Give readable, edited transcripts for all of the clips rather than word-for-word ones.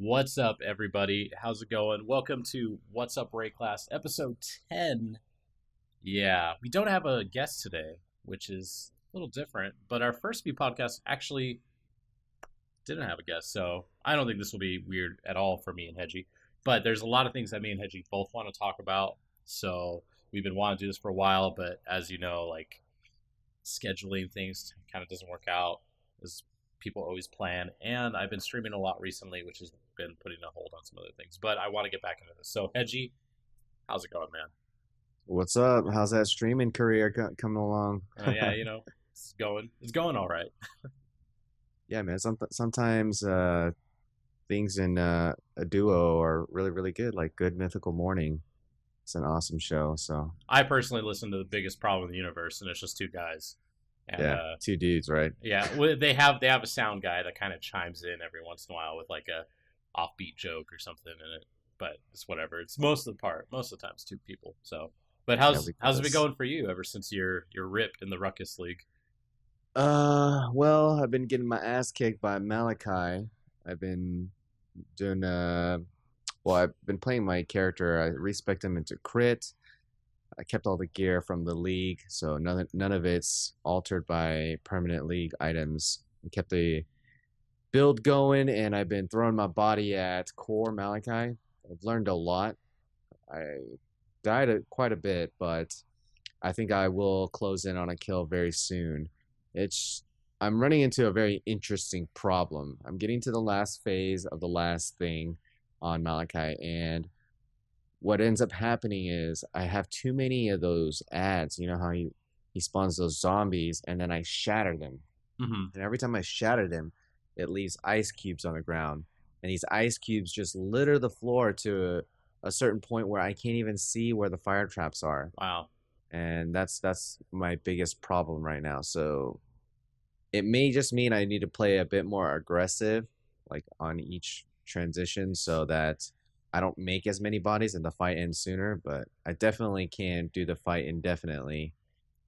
What's up, everybody? How's it going? Welcome to What's Up, Wraeclast, episode 10. Yeah, we don't have a guest today, which is a little different, but our first few podcasts actually didn't have a guest, so I don't think this will be weird at all for me and Hedgie. But there's a lot of things that me and Hedgie both want to talk about, so we've been wanting to do this for a while, but as you know, like, scheduling things kind of doesn't work out as people always plan, and I've been streaming a lot recently, which has been putting a hold on some other things, but I want to get back into this. So Hedgie, how's it going, man? What's up? How's that streaming career coming along? Yeah, it's going all right. Yeah, man. Sometimes things in a duo are really, really good. Like Good Mythical Morning. It's an awesome show. So I personally listen to The Biggest Problem in the Universe, and it's just two guys. And, yeah, two dudes, right? Yeah, they have a sound guy that kind of chimes in every once in a while with like a offbeat joke or something in it. But it's whatever. It's most of the time it's two people. So, but how's it been going for you ever since you're ripped in the Ruckus League? Well, I've been getting my ass kicked by Malachi. I've been doing I've been playing my character. I respect him into crit. I kept all the gear from the league, so none of it's altered by permanent league items. I kept the build going, and I've been throwing my body at core Malachi. I've learned a lot. I died quite a bit, but I think I will close in on a kill very soon. I'm running into a very interesting problem. I'm getting to the last phase of the last thing on Malachi, and what ends up happening is I have too many of those ads. You know how he spawns those zombies, and then I shatter them. Mm-hmm. And every time I shatter them, it leaves ice cubes on the ground. And these ice cubes just litter the floor to a certain point where I can't even see where the fire traps are. Wow. And that's my biggest problem right now. So it may just mean I need to play a bit more aggressive, like on each transition, so that I don't make as many bodies and the fight ends sooner, but I definitely can do the fight indefinitely.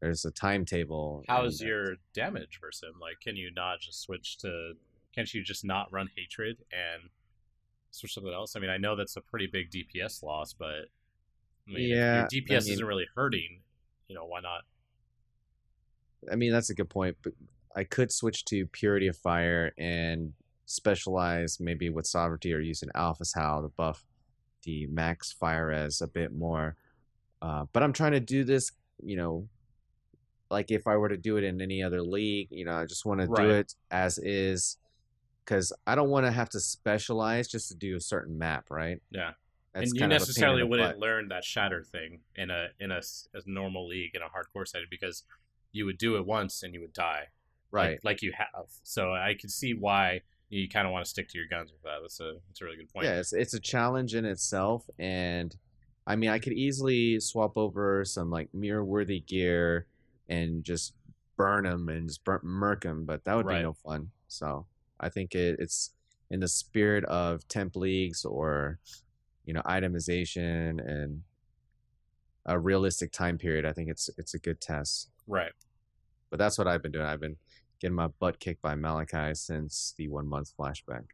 There's a timetable. How's your damage versus him? Like, can you not just can't you just not run Hatred and switch something else? I mean, I know that's a pretty big DPS loss, but I mean, yeah, if your DPS isn't really hurting, why not? I mean, that's a good point, but I could switch to Purity of Fire and specialize maybe with Sovereignty or use an Alpha's Howl to buff the max fire res a bit more. But I'm trying to do this, like if I were to do it in any other league, I just want to do it as is, because I don't want to have to specialize just to do a certain map, right? Yeah. That's and you necessarily wouldn't learn that shatter thing in a normal league in a hardcore setting, because you would do it once and you would die, right? Like you have. So I could see why you kind of want to stick to your guns with that. That's a really good point. Yeah, it's a challenge in itself, and I mean, I could easily swap over some like mirror-worthy gear and just burn them and just murk them, but that would be no fun. So I think it's in the spirit of temp leagues, or itemization and a realistic time period. I think it's a good test. Right. But that's what I've been doing. I've been getting my butt kicked by Malachi since the 1 month flashback.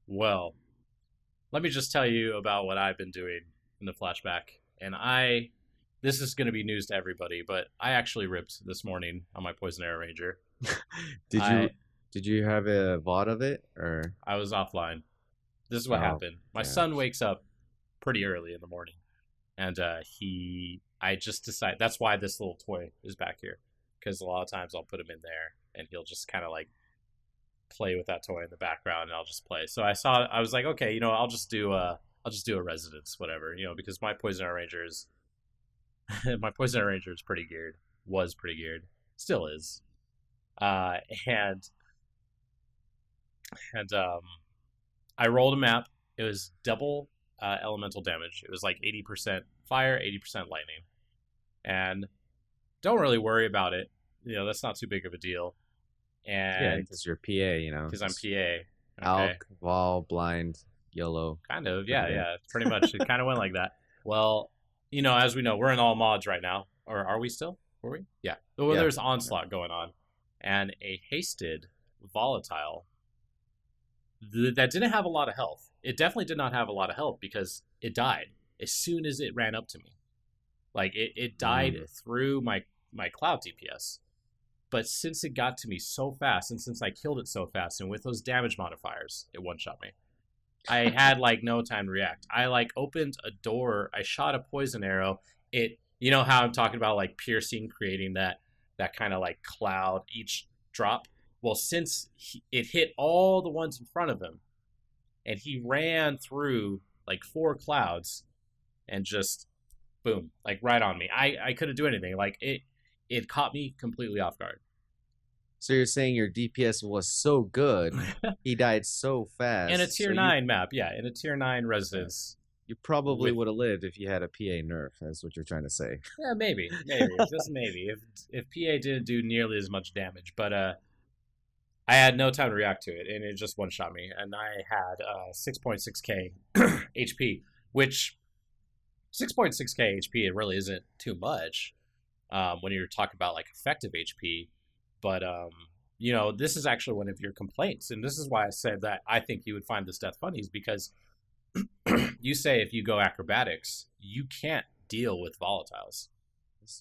Well, let me just tell you about what I've been doing in the flashback. And this is going to be news to everybody, but I actually ripped this morning on my Poison Arrow Ranger. Did you have a VOD of it, or? I was offline. This is what happened. My son wakes up pretty early in the morning, and I just decided, that's why this little toy is back here, because a lot of times I'll put him in there and he'll just kind of like play with that toy in the background, and I'll just play. So I was like, okay, I'll just do a residence, whatever, because my Poison Arrow Ranger is pretty geared. Was pretty geared, still is. And I rolled a map. It was double elemental damage. It was like 80% fire, 80% lightning, and don't really worry about it. That's not too big of a deal. And yeah, because you're PA, because I'm PA. Okay. Alk, Vol, Blind, Yellow. Kind of, yeah. Pretty much. It kind of went like that. Well, as we know, we're in all mods right now. Or are we still? Were we? Yeah. Well, yeah. There's Onslaught going on. And a hasted volatile that didn't have a lot of health. It definitely did not have a lot of health because it died as soon as it ran up to me. Like it died through my cloud DPS. But since it got to me so fast, and since I killed it so fast, and with those damage modifiers, it one-shot me. I had like no time to react. I like opened a door, I shot a poison arrow. You know how I'm talking about like piercing, creating that kind of like cloud each drop. Well, since it hit all the ones in front of him, and he ran through like 4 clouds, and just boom, like right on me. I couldn't do anything. Like it caught me completely off guard. So you're saying your DPS was so good, he died so fast. In a tier 9 map, yeah, in a tier 9 residence. You probably would have lived if you had a PA nerf. That's what you're trying to say. Yeah, maybe, just maybe. If PA didn't do nearly as much damage, but I had no time to react to it, and it just one-shot me, and I had 6.6k HP, which 6.6k HP, it really isn't too much when you're talking about like effective HP. But this is actually one of your complaints, and this is why I said that I think you would find this death funny, is because you say if you go acrobatics, you can't deal with volatiles.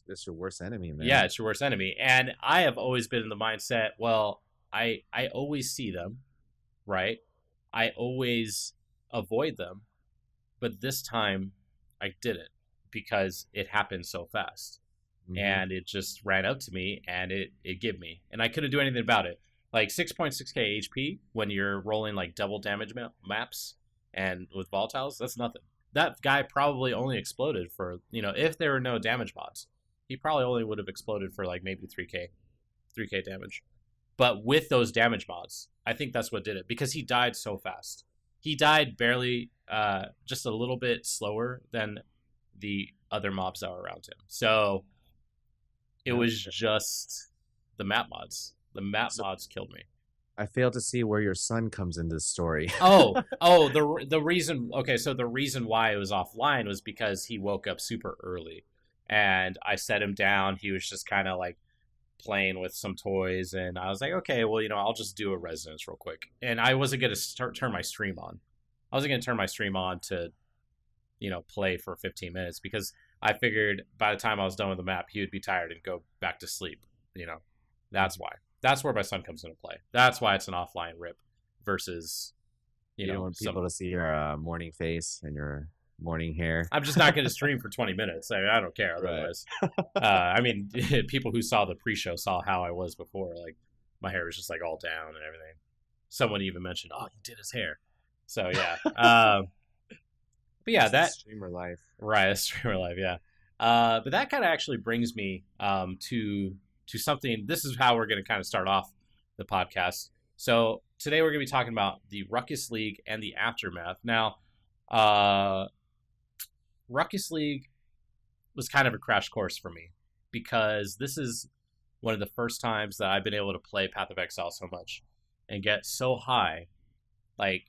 It's your worst enemy, man. Yeah, it's your worst enemy, and I have always been in the mindset, well, I always see them, right? I always avoid them, but this time I didn't because it happened so fast. Mm-hmm. And it just ran up to me, and it gave me, and I couldn't do anything about it. Like 6.6k HP when you're rolling like double damage maps and with volatiles, that's nothing. That guy probably only exploded for, if there were no damage mods, he probably only would have exploded for like maybe 3k damage. But with those damage mods, I think that's what did it, because he died so fast. He died barely, just a little bit slower than the other mobs that were around him. So it was just the map mods. The map mods killed me. I fail to see where your son comes in this story. the reason. Okay, so the reason why it was offline was because he woke up super early, and I set him down. He was just kind of like playing with some toys, and I was like, okay, well, I'll just do a residence real quick. And I wasn't gonna turn my stream on. I wasn't gonna turn my stream on to, play for 15 minutes, because I figured by the time I was done with the map, he would be tired and go back to sleep. That's why. That's where my son comes into play. That's why it's an offline rip versus, you don't want people to see your morning face and your morning hair. I'm just not going to stream for 20 minutes. I don't care otherwise. Right. People who saw the pre-show saw how I was before. Like, my hair was just like all down and everything. Someone even mentioned, oh, he did his hair. So, yeah. But yeah, that's streamer life. Right, that's streamer life, yeah. But that kind of actually brings me to something. This is how we're going to kind of start off the podcast. So today we're going to be talking about the Ruckus League and the aftermath. Now, Ruckus League was kind of a crash course for me, because this is one of the first times that I've been able to play Path of Exile so much and get so high, like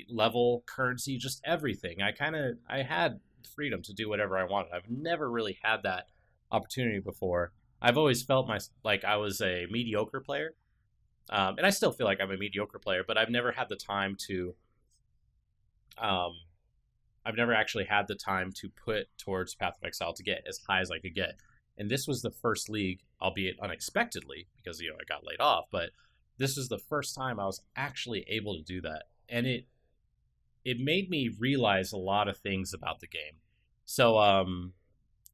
level, currency, just everything. I had freedom to do whatever I wanted. I've never really had that opportunity before. I've always felt like I was a mediocre player, and I still feel like I'm a mediocre player, but I've never had the time to I've never actually had the time to put towards Path of Exile to get as high as I could get. And this was the first league, albeit unexpectedly, because I got laid off, but this was the first time I was actually able to do that. And it made me realize a lot of things about the game. So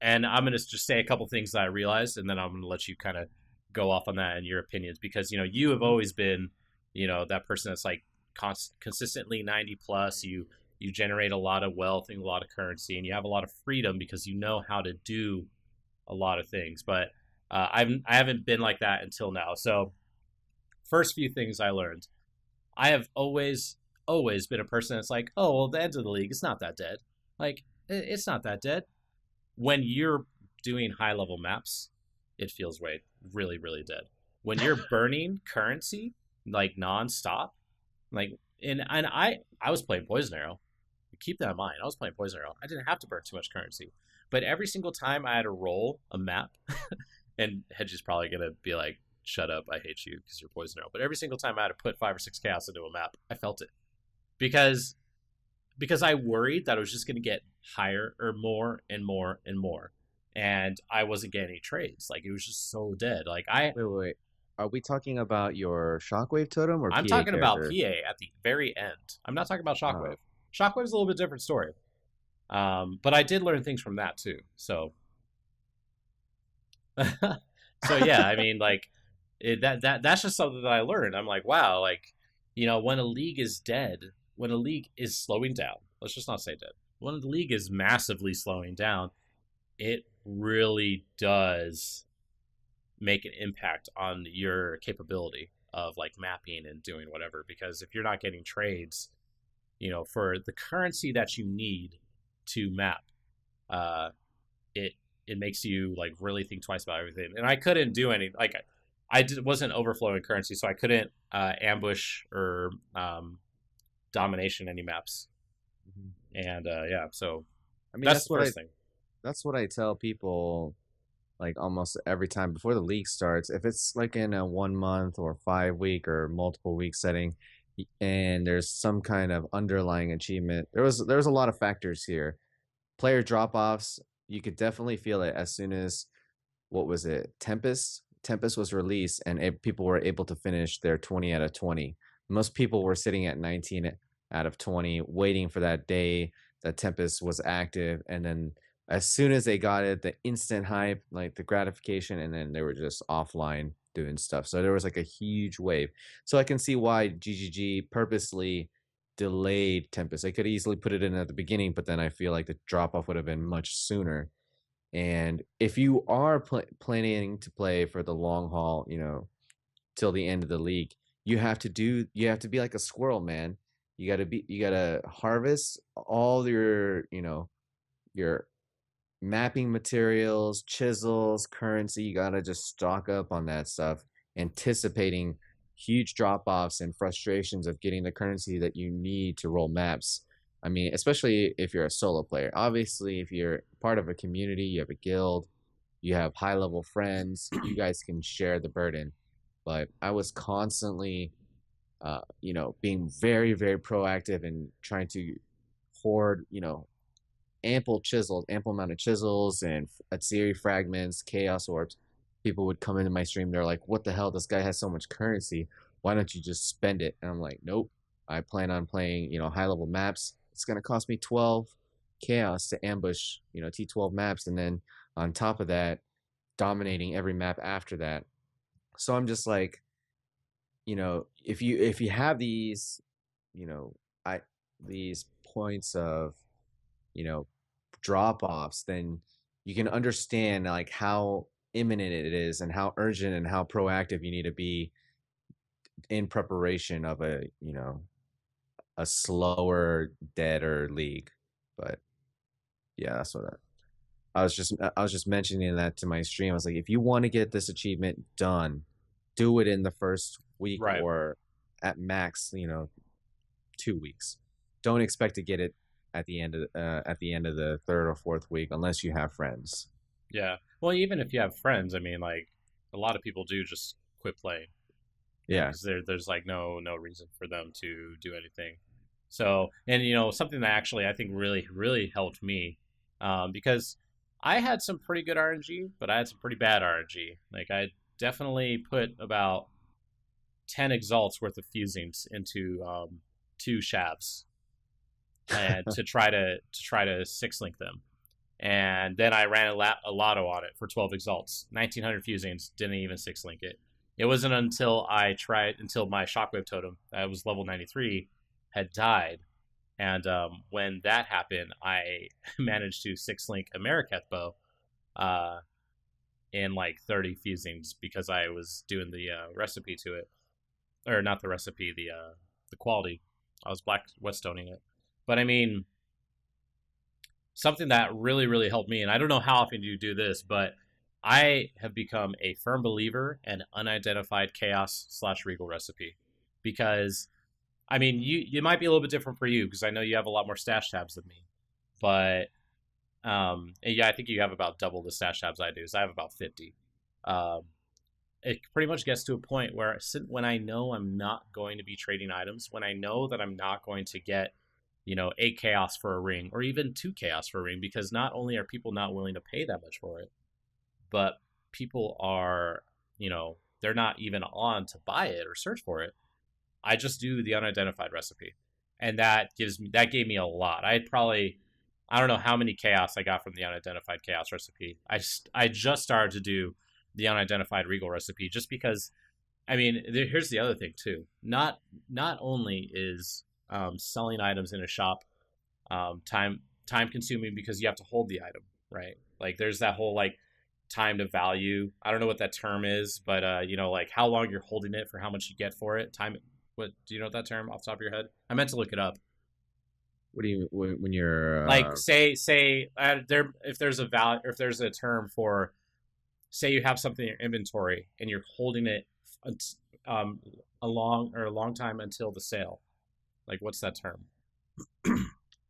and I'm going to just say a couple things that I realized, and then I'm going to let you kind of go off on that and your opinions, because you have always been that person that's like consistently 90 plus. You generate a lot of wealth and a lot of currency, and you have a lot of freedom because you know how to do a lot of things. But I haven't been like that until now. So first few things I learned: I have always been a person that's like, oh, well, the end of the league, it's not that dead. Like, it's not that dead. When you're doing high level maps, it feels really, really dead. When you're burning currency like nonstop, like, and I was playing Poison Arrow. Keep that in mind. I was playing Poison Arrow. I didn't have to burn too much currency, but every single time I had to roll a map, and Hedge is probably gonna be like, shut up, I hate you because you're poison arrow. But every single time I had to put 5 or 6 chaos into a map, I felt it because I worried that I was just going to get higher or more and more and more, and I wasn't getting any trades. Like, it was just so dead. Like, Wait. Are we talking about your Shockwave totem or I'm PA talking about character? PA at the very end. I'm not talking about Oh. Shockwave. Shockwave's a little bit different story. But I did learn things from that too. So, so yeah, I mean, like, that's just something that I learned. I'm like, wow, like, when a league is dead, when a league is slowing down, let's just not say dead. When the league is massively slowing down, it really does make an impact on your capability of like mapping and doing whatever. Because if you're not getting trades, for the currency that you need to map, uh, it it makes you like really think twice about everything. And I couldn't do any like wasn't overflowing currency, so I couldn't ambush or domination any maps. Mhm. And yeah, so I mean, that's the first thing. that's what I tell people like almost every time before the league starts. If it's like in a 1 month or 5 week or multiple week setting, and there's some kind of underlying achievement, there was a lot of factors here. Player drop offs, you could definitely feel it as soon as what was it, Tempest was released, and people were able to finish their 20 out of 20. Most people were sitting at 19 out of 20 waiting for that day that Tempest was active, and then as soon as they got it, the instant hype, like the gratification, and then they were just offline doing stuff. So there was like a huge wave. So I can see why GGG purposely delayed Tempest. They could easily put it in at the beginning, but then I feel like the drop off would have been much sooner. And if you are planning to play for the long haul, till the end of the league, you have to be like a squirrel, man. You got to harvest all your mapping materials, chisels, currency. You got to just stock up on that stuff, anticipating huge drop offs and frustrations of getting the currency that you need to roll maps. I mean, especially if you're a solo player. Obviously, if you're part of a community, you have a guild, you have high level friends, you guys can share the burden. But I was constantly, being very, very proactive and trying to hoard, ample amount of chisels and Atsiri fragments, chaos orbs. People would come into my stream. They're like, "What the hell? This guy has so much currency. Why don't you just spend it?" And I'm like, "Nope. I plan on playing, high level maps. It's gonna cost me 12 chaos to ambush, T12 maps, and then on top of that, dominating every map after that." So I'm just like, if you have these, you know, I these points of, you know, drop offs, then you can understand like how imminent it is and how urgent and how proactive you need to be in preparation of a slower, deader league. But yeah, that's what I was just mentioning that to my stream. I was like, if you want to get this achievement done, do it in the first week Right. or at max, 2 weeks. Don't expect to get it at the end of the third or fourth week unless you have friends. Yeah. Well, even if you have friends, I mean, like, a lot of people do just quit playing, Yeah. because there's like no reason for them to do anything. So, and something that actually I think really really helped me, because I had some pretty good RNG, but I had some pretty bad RNG. Like, I definitely put about 10 exalts worth of fusings into two shabs, and to try to six link them. And then I ran a lotto on it for 12 exalts, 1900 fusings, didn't even six link it. It wasn't until my shockwave totem, that was level 93, had died. And when that happened, I managed to six link a Mariketh bow uh, in like 30 fusings, because I was doing the recipe to it. Or not the recipe, the quality. I was black whetstoning it. But I mean, something that really really helped me, and I don't know how often you do this, but I have become a firm believer in unidentified chaos slash regal recipe. Because I mean, it might be a little bit different for you, because I know you have a lot more stash tabs than me, but yeah, I think you have about double the stash tabs I do, so I have about 50. um it pretty much gets to a point where when I know I'm not going to be trading items, when I know that I'm not going to get, 8 chaos for a ring or even 2 chaos for a ring, because not only are people not willing to pay that much for it, but people are, they're not even on to buy it or search for it. I just do the unidentified recipe. And that gave me a lot. I don't know how many chaos I got from the unidentified chaos recipe. I just started to do the unidentified regal recipe just because. I mean, here's the other thing too. Not only is selling items in a shop time consuming because you have to hold the item, right? Like there's that whole like time to value. I don't know what that term is, but like how long you're holding it for how much you get for it. Time. What do you know what that term off the top of your head? I meant to look it up. What do you when you're Like say if there's a value or if there's a term for, say you have something in your inventory and you're holding it a long time until the sale. Like what's that term?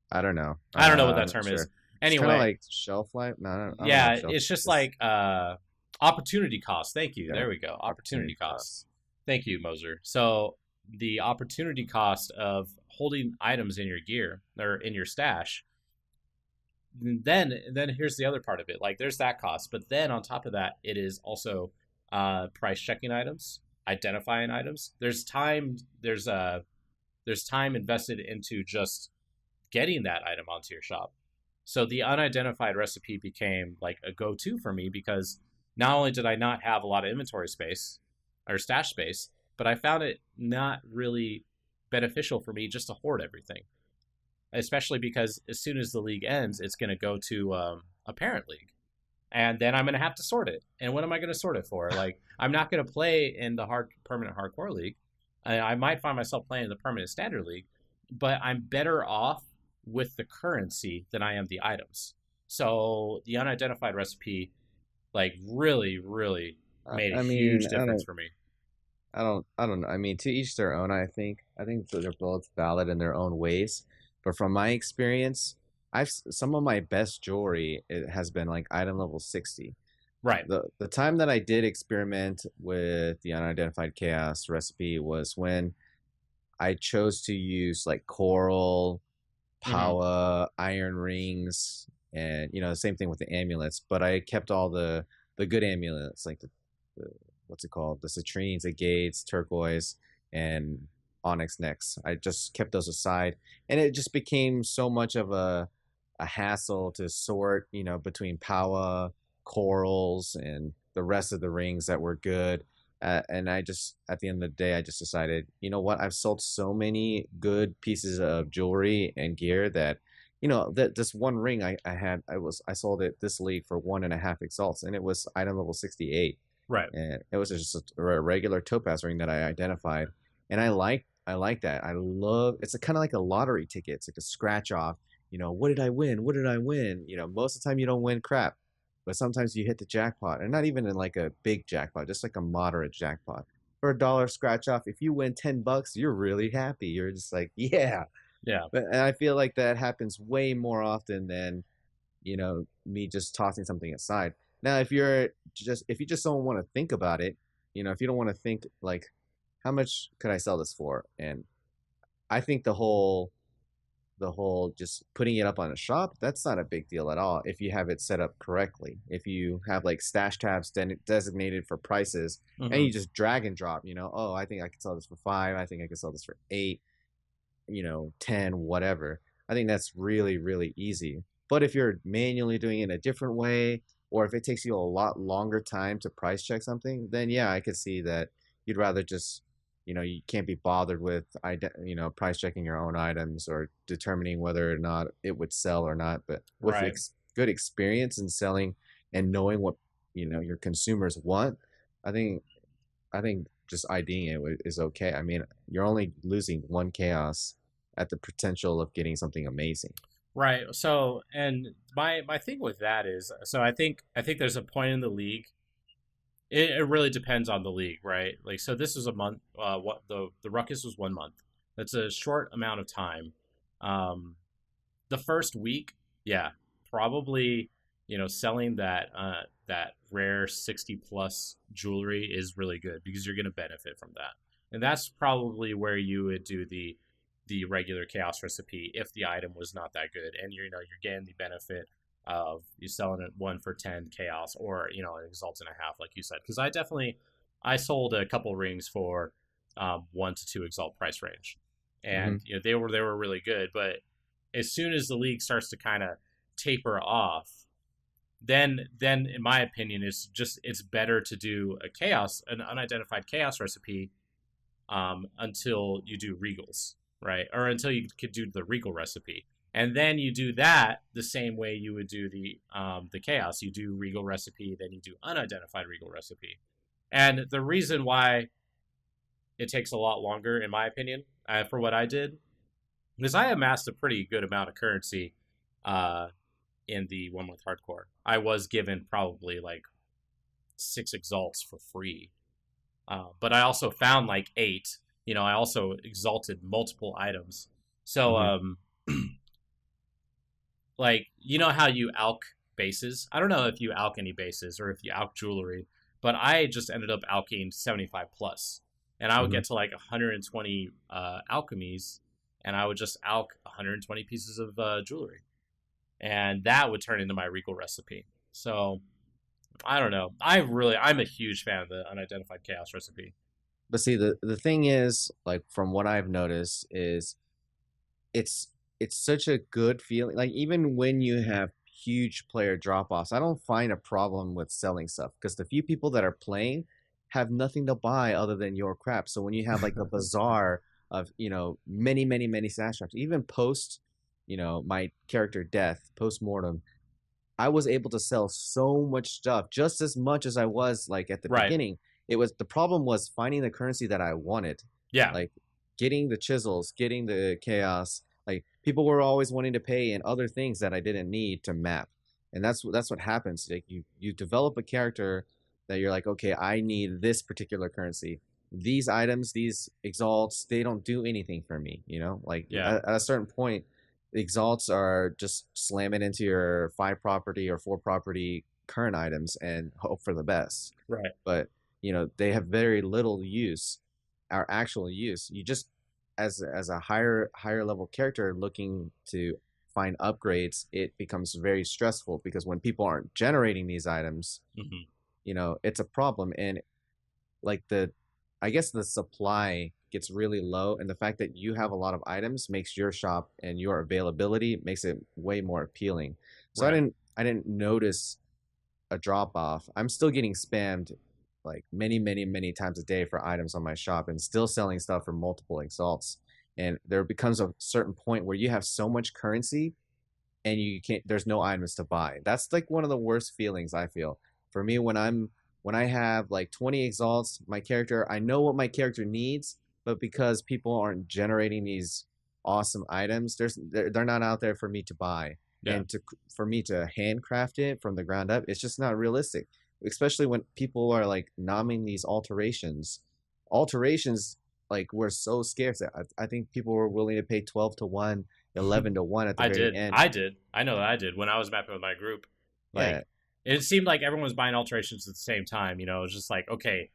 I don't know. I don't know what that term sure. is. It's Anyway, like shelf life. No, I don't yeah, know it's just like opportunity cost. Thank you. Yeah. There we go. Opportunity cost. Thank you, Moser. So the opportunity cost of holding items in your gear or in your stash, then here's the other part of it. Like there's that cost, but then on top of that, it is also price checking items, identifying items. There's time invested into just getting that item onto your shop. So the unidentified recipe became like a go-to for me because not only did I not have a lot of inventory space or stash space, but I found it not really beneficial for me just to hoard everything. Especially because as soon as the league ends, it's going to go to a parent league. And then I'm going to have to sort it. And what am I going to sort it for? Like, I'm not going to play in the permanent hardcore league. I might find myself playing in the permanent standard league, but I'm better off with the currency than I am the items. So the unidentified recipe, like, really, really made a huge difference for me. I don't know. I mean, to each their own. I think they're both valid in their own ways. But from my experience, some of my best jewelry it has been like item level 60. Right. The time that I did experiment with the unidentified chaos recipe was when I chose to use like coral, power, iron rings, and same thing with the amulets. But I kept all the good amulets, like the what's it called, the citrines, agates, turquoise, and onyx necks. I just kept those aside, and it just became so much of a hassle to sort, between power, corals, and the rest of the rings that were good. And I just, at the end of the day, I just decided, you know what? I've sold so many good pieces of jewelry and gear that, that this one ring I sold it this league for 1.5 exalts, and it was item level 68. Right. And it was just a regular topaz ring that I identified, and I like that. I love it's kind of like a lottery ticket. It's like a scratch off. What did I win? What did I win? Most of the time you don't win crap, but sometimes you hit the jackpot, and not even in like a big jackpot, just like a moderate jackpot. For a dollar scratch off, if you win $10, you're really happy. You're just like, yeah. And I feel like that happens way more often than, me just tossing something aside. Now, if you just don't want to think about it, if you don't want to think like, how much could I sell this for? And I think the whole just putting it up on a shop, that's not a big deal at all if you have it set up correctly. If you have like stash tabs designated for prices, and you just drag and drop, oh, I think I could sell this for 5, I think I could sell this for 8, 10, whatever. I think that's really, really easy. But if you're manually doing it in a different way, or if it takes you a lot longer time to price check something, then yeah, I could see that you'd rather just, you can't be bothered with, price checking your own items or determining whether or not it would sell or not. But with good experience in selling and knowing what, your consumers want, I think just IDing it is okay. I mean, you're only losing 1 chaos at the potential of getting something amazing. Right. So, and my thing with that is, so I think there's a point in the league. It really depends on the league, right? Like, so this is a month. What the Ruckus was 1 month. That's a short amount of time. The first week, yeah, probably selling that rare 60 plus jewelry is really good because you're going to benefit from that. And that's probably where you would do the regular chaos recipe if the item was not that good, and you're getting the benefit of you selling it 1 for 10 chaos, or an exalt and a half, like you said. Because I sold a couple rings for 1 to 2 exalt price range, and Mm-hmm. they were really good. But as soon as the league starts to kind of taper off, then in my opinion, it's better to do an unidentified chaos recipe until you do regals, right? Or until you could do the regal recipe, and then you do that the same way you would do the chaos. You do regal recipe, then you do unidentified regal recipe, and the reason why it takes a lot longer, in my opinion, for what I did, because I amassed a pretty good amount of currency uh, in the 1 month hardcore. I was given probably like 6 exalts for free, but I also found like 8. I also exalted multiple items. So, Mm-hmm. like, how you alch bases? I don't know if you alch any bases or if you alch jewelry, but I just ended up alching 75 plus. And I would Mm-hmm. get to like 120 alchemies, and I would just alch 120 pieces of jewelry. And that would turn into my regal recipe. So, I don't know. I'm a huge fan of the unidentified chaos recipe. But see, the thing is, like from what I've noticed, is it's it's such a good feeling. Like even when you have huge player drop offs, I don't find a problem with selling stuff because the few people that are playing have nothing to buy other than your crap. So when you have like a bazaar of many stash drops, even post my character death post mortem, I was able to sell so much stuff, just as much as I was like at the Right. beginning. It was the problem was finding the currency that I wanted, Yeah. like getting the chisels, getting the chaos. Like people were always wanting to pay in other things that I didn't need to map, and that's what happens. Like you develop a character that you're like, okay, I need this particular currency. These items, these exalts, they don't do anything for me. Like Yeah. at a certain point, exalts are just slam it into your 5 property or 4 property current items and hope for the best. Right. But they have very little use, our actual use. You just as a higher level character looking to find upgrades, it becomes very stressful because when people aren't generating these items, Hmm. it's a problem. And like I guess the supply gets really low, and the fact that you have a lot of items makes your shop and your availability makes it way more appealing. So Right. I didn't notice a drop off. I'm still getting spammed like many times a day for items on my shop and still selling stuff for multiple exalts. And there becomes a certain point where you have so much currency and you can't there's no items to buy. That's like one of the worst feelings I feel. For me when I have like 20 exalts, my character, I know what my character needs, but because people aren't generating these awesome items, they're not out there for me to buy. Yeah. And for me to handcraft it from the ground up, it's just not realistic. Especially when people are like nomming these alterations. Alterations like were so scarce. I think people were willing to pay 12 to 1, 11 to 1 at the I very did. end. I did. I know that I did when I was mapping with my group. Like, Yeah, it seemed like everyone was buying alterations at the same time. It was just like, okay,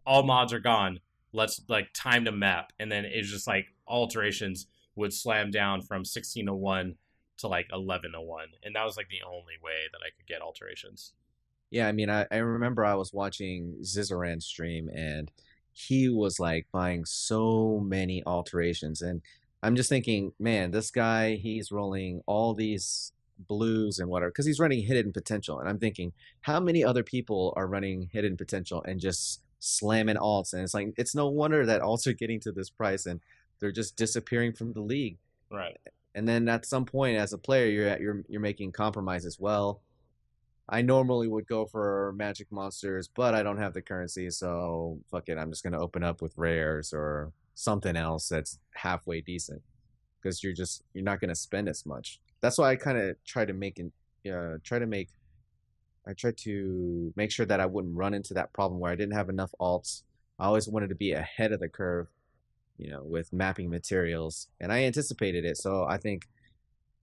all mods are gone. Let's like time to map, and then it's just like alterations would slam down from 16 to 1 to like 11 to 1, and that was like the only way that I could get alterations. yeah. I mean, I remember I was watching Zizaran stream, and he was like buying so many alterations, and I'm just thinking, man, this guy, he's rolling all these blues and whatever because he's running hidden potential, and I'm thinking, how many other people are running hidden potential and just slamming alts, and it's like it's no wonder that alts are getting to this price and they're just disappearing from the league. Right. And then at some point, as a player, you're making compromises. Well, I normally would go for magic monsters, but I don't have the currency, so fuck it. I'm just gonna open up with rares or something else that's halfway decent because you're not gonna spend as much. That's why I kind of try to make sure that I wouldn't run into that problem where I didn't have enough alts. I always wanted to be ahead of the curve, with mapping materials, and I anticipated it. So I think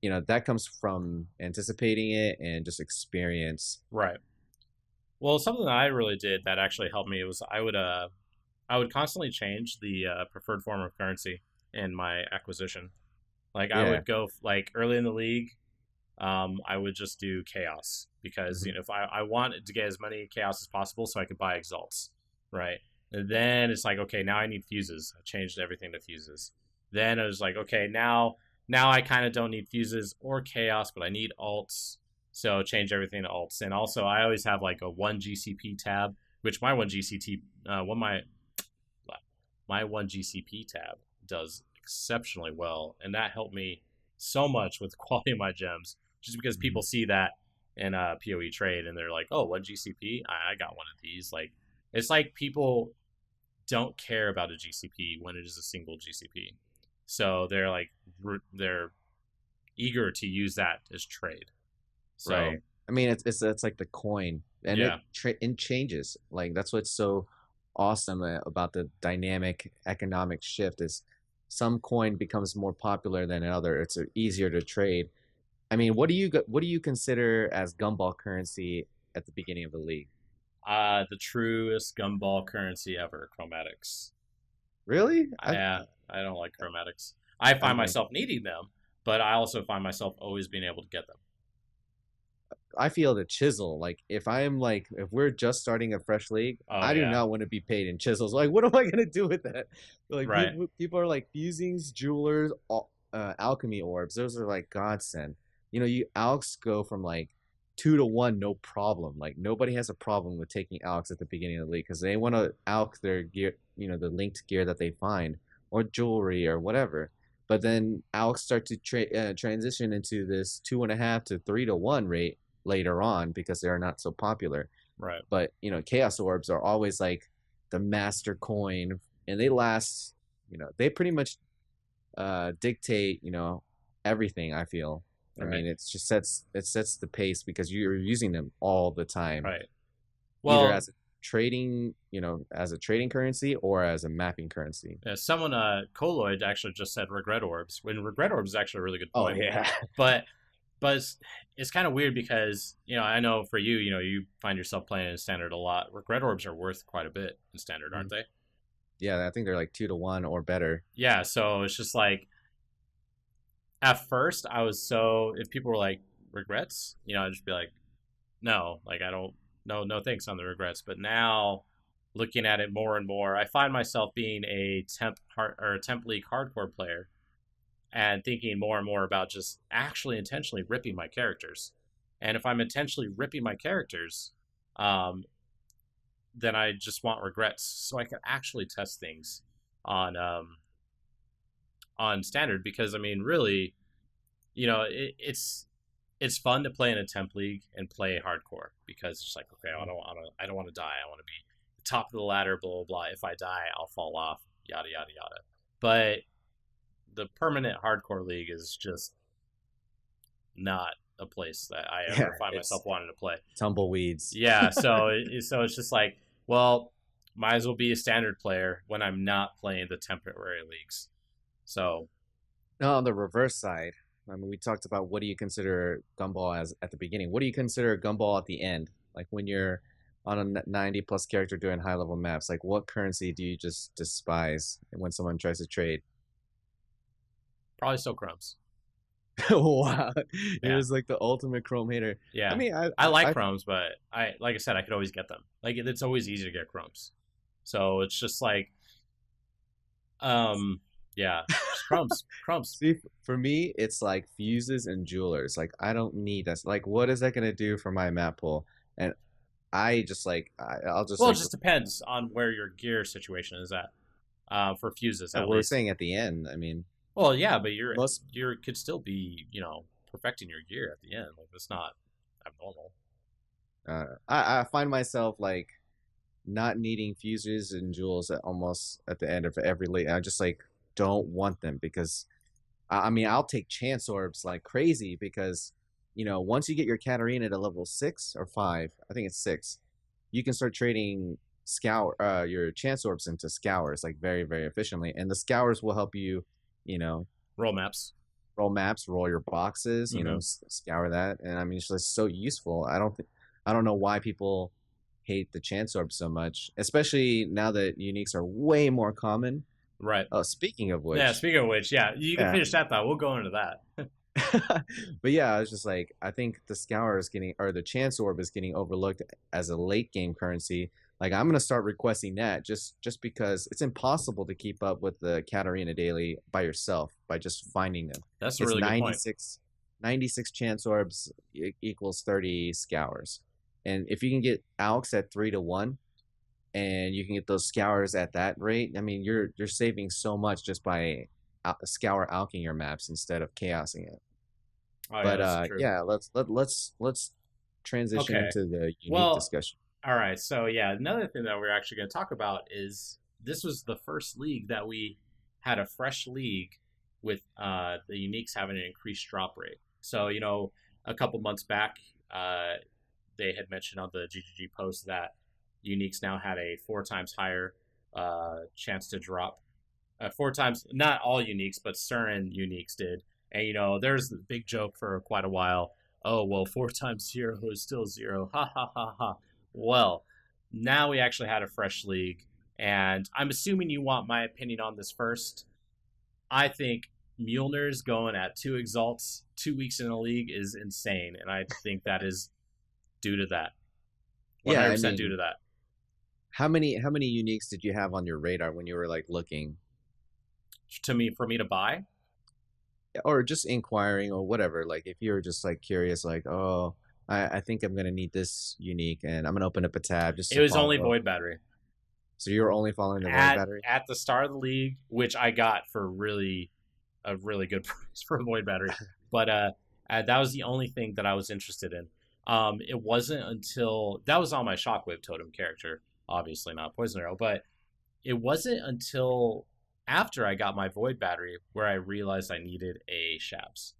that comes from anticipating it and just experience. Right. Well, something that I really did that actually helped me was I would constantly change the preferred form of currency in my acquisition. Like I Yeah. would go like early in the league, I would just do chaos because Hmm. if I wanted to get as many chaos as possible so I could buy exalts, right? And then it's like okay, now I need fuses. I changed everything to fuses. Then I was like okay, now I kind of don't need fuses or chaos, but I need alts. So change everything to alts. And also I always have like a one GCP tab, which my one GCT one my one GCP tab does exceptionally well, and that helped me so much with the quality of my gems. Just because Hmm. people see that in a PoE trade and they're like, "Oh, one GCP, I got one of these." Like, it's like people don't care about a GCP when it is a single GCP, so they're like they're eager to use that as trade. So Right. I mean, it's like the coin, and yeah, it changes. Like that's what's so awesome about the dynamic economic shift is some coin becomes more popular than another. It's easier to trade. I mean, what do you consider as gumball currency at the beginning of the league? the truest gumball currency ever, chromatics. Really? I don't like chromatics. I I find mean, myself needing them, but I also find myself always being able to get them. I feel the chisel. Like if we're just starting a fresh league, Oh I do yeah, not want to be paid in chisels. Like, what am I gonna do with that? Like right, people are like fusings, jewelers, alchemy orbs. Those are like godsend. You alks go from like 2 to 1, no problem. Like nobody has a problem with taking alks at the beginning of the league because they want to alk their gear, the linked gear that they find or jewelry or whatever. But then alks start to transition into this 2.5 to 3 to 1 rate later on because they are not so popular. right. But chaos orbs are always like the master coin, and they last. They pretty much dictate everything. I feel. I Right, mean, it sets the pace because you're using them all the time, right. either Well, as a trading currency or as a mapping currency. someone, Colloid actually just said regret orbs. When regret orbs is actually a really good Oh point, yeah. but but it's kind of weird because I know for you, you find yourself playing in standard a lot. Regret orbs are worth quite a bit in standard, aren't they? Yeah, I think they're like 2 to 1 or better. Yeah. So it's just like at first I was so if people were like regrets, I'd just be like, no, like I don't, no thanks on the regrets. But now looking at it more and more, I find myself being a temp league hardcore player and thinking more and more about just actually intentionally ripping my characters. And if I'm intentionally ripping my characters, um, then I just want regrets so I can actually test things on on standard because I mean really, it's fun to play in a temp league and play hardcore because it's like okay, I don't want to die. I want to be the top of the ladder, blah blah blah. If I die, I'll fall off, yada yada yada. But the permanent hardcore league is just not a place that I Yeah, ever find it's myself wanting to play. tumbleweeds. Yeah, so it's just like, well, might as well be a standard player when I'm not playing the temporary leagues. So No, on the reverse side, I mean, we talked about what do you consider gumball as at the beginning? What do you consider gumball at the end? Like when you're on a 90 plus character doing high level maps, like what currency do you just despise when someone tries to trade? probably still crumbs. Wow, it Yeah, was like the ultimate chrome hater. I yeah. mean, I like crumbs, but I like I said, I could always get them. Like it's always easy to get crumbs. So it's just like, um, yeah, just crumbs, crumbs. see for me, it's like fuses and jewelers. Like I don't need that. Like, what is that gonna do for my map pool? And I just like I'll just Well, it like just depends on where your gear situation is at. For fuses, at we're least. saying at the end. I mean, Well, yeah, but most your could still be perfecting your gear at the end. Like that's not abnormal. I find myself like not needing fuses and jewels almost at the end of every league. I just like don't want them because I mean I'll take chance orbs like crazy because once you get your Katarina to level 6 or 5, I think it's 6, you can start trading your chance orbs into scours like very very efficiently, and the scours will help you, you know Roll maps. roll maps, roll your boxes, scour that, and I mean it's just so useful. I don't know why people hate the chance orb so much, especially now that uniques are way more common. Right. Oh, speaking of which, Yeah. Speaking of which, yeah, you can finish that thought. We'll go into that. but yeah, I was just like, I think the scour is getting, or the chance orb is getting overlooked as a late game currency. Like I'm gonna start requesting that just because it's impossible to keep up with the Katarina daily by yourself by just finding them. That's a really good point. 96 chance orbs equals 30 scours, and if you can get Alks at 3-1, and you can get those scours at that rate, I mean you're saving so much just by scour alking your maps instead of chaosing it. Oh, but yeah, let's transition into the unique discussion. All right, so yeah, another thing that we're actually going to talk about is this was the first league that we had a fresh league with the uniques having an increased drop rate. So a couple months back, they had mentioned on the GGG post that uniques now had a 4 times higher chance to drop. 4 times, not all uniques, but certain uniques did. And there's the big joke for quite a while. Oh well, 4 times 0 is still 0. Ha ha ha ha. Well, now we actually had a fresh league, and I'm assuming you want my opinion on this first. I think Mjolnir's going at 2 exalts 2 weeks in a league is insane, and I think that is due to that. 100% due to that. How many uniques did you have on your radar when you were like looking? For me to buy? Or just inquiring or whatever. Like if you're just like curious, like, oh, I think I'm gonna need this unique, and I'm gonna open up a tab. It was only Void Battery. So you were only following the Void Battery at the start of the league, which I got for a really good price for a Void Battery. But that was the only thing that I was interested in. It wasn't until that was on my Shockwave Totem character, obviously not Poison Arrow, but it wasn't until after I got my Void Battery where I realized I needed a Shabs.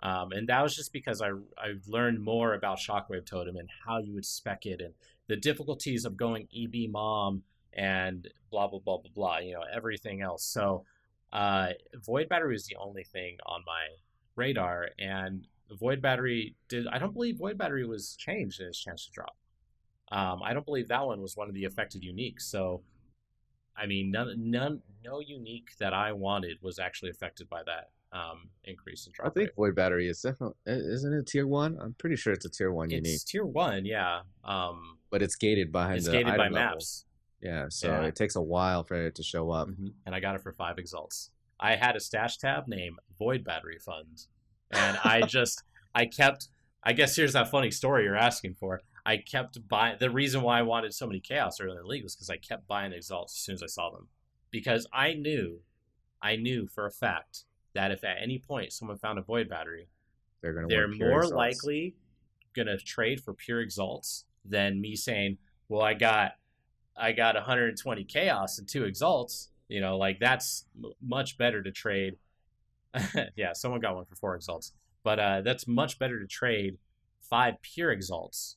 And that was just because I learned more about Shockwave Totem and how you would spec it and the difficulties of going EB Mom and blah, blah, blah, blah, blah, everything else. So Void Battery was the only thing on my radar. And Void Battery I don't believe Void Battery was changed in its chance to drop. I don't believe that one was one of the affected uniques. So, I mean, no unique that I wanted was actually affected by that. Increase in drop I think rate. Void Battery is definitely, isn't it tier 1? I'm pretty sure it's a tier 1 unique. It's tier 1, yeah. But it's gated by maps. Levels. Yeah, so it takes a while for it to show up. Mm-hmm. And I got it for 5 exalts. I had a stash tab named Void Battery Fund, and I guess here's that funny story you're asking for. I kept buying. The reason why I wanted so many chaos early in the league was because I kept buying exalts as soon as I saw them, because I knew for a fact that if at any point someone found a Void Battery, they're more likely gonna trade for pure exalts than me saying, well, I got 120 chaos and 2 exalts. Like that's much better to trade. Yeah, someone got one for 4 exalts, but that's much better to trade 5 pure exalts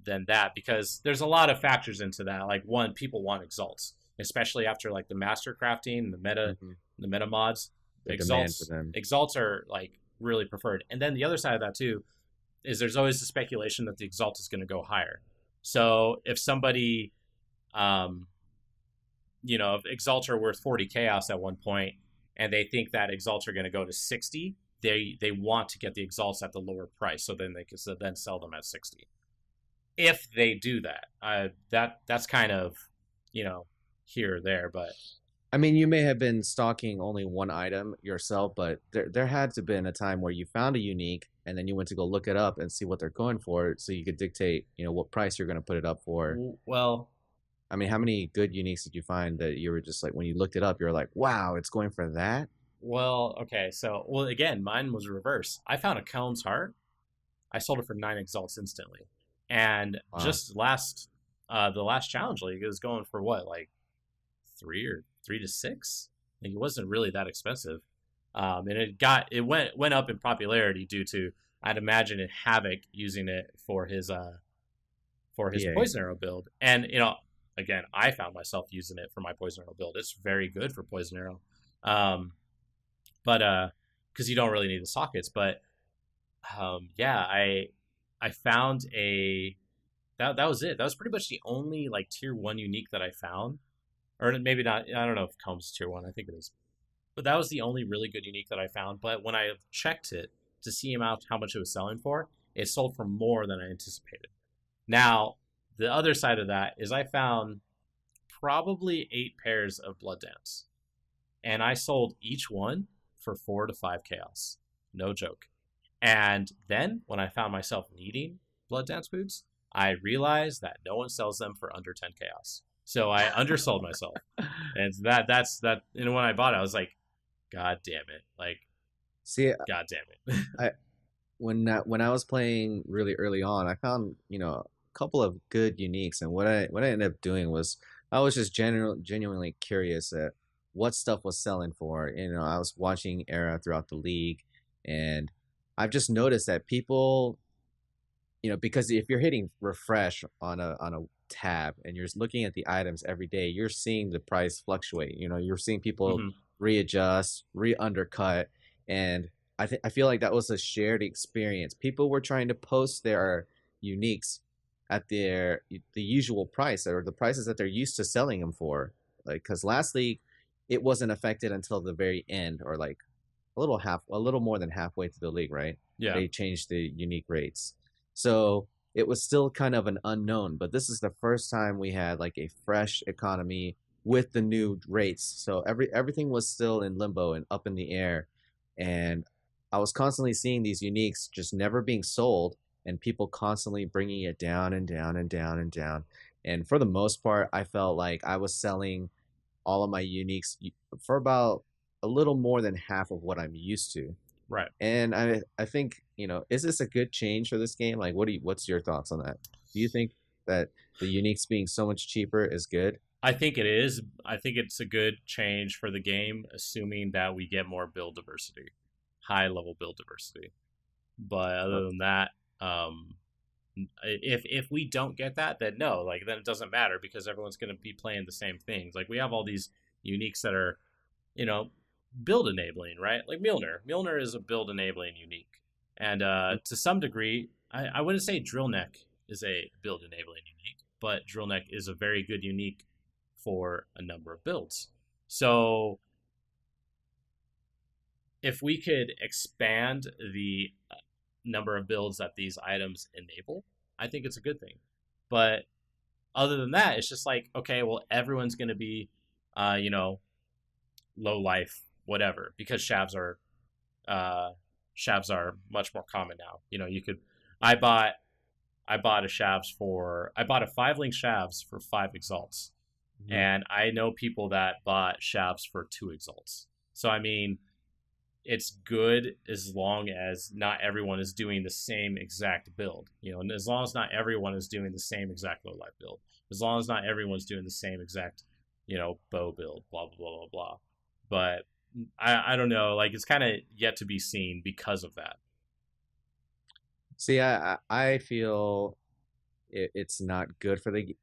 than that, because there's a lot of factors into that. Like, one, people want exalts, especially after like the master crafting and the meta mods. Exalts are like really preferred. And then the other side of that too is there's always the speculation that the exalt is going to go higher. So if somebody if exalts are worth 40 chaos at one point and they think that exalts are going to go to 60, they want to get the exalts at the lower price, so then they can then sell them at 60. If they do that, that's kind of here or there. But I mean, you may have been stocking only one item yourself, but there had to have been a time where you found a unique and then you went to go look it up and see what they're going for, so you could dictate, what price you're going to put it up for. Well, I mean, how many good uniques did you find that you were just like, when you looked it up, you were like, wow, it's going for that? Well, okay, so again, mine was reverse. I found a Kelm's Heart. I sold it for 9 exalts instantly, and just the last challenge league, it was going for what, like 3 to 6. Like, it wasn't really that expensive, and it went up in popularity due to, I'd imagine, Havoc using it for his Poison Arrow build, and again, I found myself using it for my Poison Arrow build. It's very good for Poison Arrow, but because you don't really need the sockets. But yeah, I found that was it. That was pretty much the only like tier 1 unique that I found, or maybe not. I don't know if Combs is tier 1. I think it is, but that was the only really good unique that I found. But when I checked it to see how much it was selling for, it sold for more than I anticipated. Now, the other side of that is I found probably 8 pairs of Blood Dance, and I sold each one for 4 to 5 chaos. No joke. And then when I found myself needing Blood Dance boots, I realized that no one sells them for under 10 chaos. So I undersold myself. And that's that. And when I bought it, I was like, God damn it. Like, See, God damn it. I when I was playing really early on, I found a couple of good uniques, and what I ended up doing was I was just genuinely curious at what stuff was selling for. I was watching Era throughout the league, and I've just noticed that people, because if you're hitting refresh on a tab and you're looking at the items every day, you're seeing the price fluctuate. You're seeing people readjust, re-undercut, and I feel like that was a shared experience. People were trying to post their uniques at the usual price, or the prices that they're used to selling them for. Like, because last league, it wasn't affected until the very end, or like a little more than halfway through the league, right? Yeah. They changed the unique rates, so it was still kind of an unknown. But this is the first time we had like a fresh economy with the new rates. So everything was still in limbo and up in the air, and I was constantly seeing these uniques just never being sold, and people constantly bringing it down and down and down and down. And for the most part, I felt like I was selling all of my uniques for about a little more than half of what I'm used to. Right. And I think, is this a good change for this game? Like, what's your thoughts on that? Do you think that the uniques being so much cheaper is good? I think it is. I think it's a good change for the game, assuming that we get more build diversity, high level build diversity. But other than that, if we don't get that, then no, like then it doesn't matter because everyone's going to be playing the same things. Like we have all these uniques that are, build enabling, right? Like Mjolnir. Mjolnir is a build enabling unique, and to some degree, I wouldn't say Drill Neck is a build enabling unique, but Drill Neck is a very good unique for a number of builds. So if we could expand the number of builds that these items enable, I think it's a good thing. But other than that, it's just like, okay, well, everyone's going to be, low life, whatever, because shavs are much more common now. You could, I bought a 5-link shavs for 5 exalts. Mm-hmm. And I know people that bought shavs for 2 exalts. So, I mean, it's good as long as not everyone is doing the same exact build, and as long as not everyone is doing the same exact low life build, as long as not everyone's doing the same exact, bow build, blah, blah, blah, blah, blah. But I don't know, like it's kind of yet to be seen because of that. See, I feel it's not good for the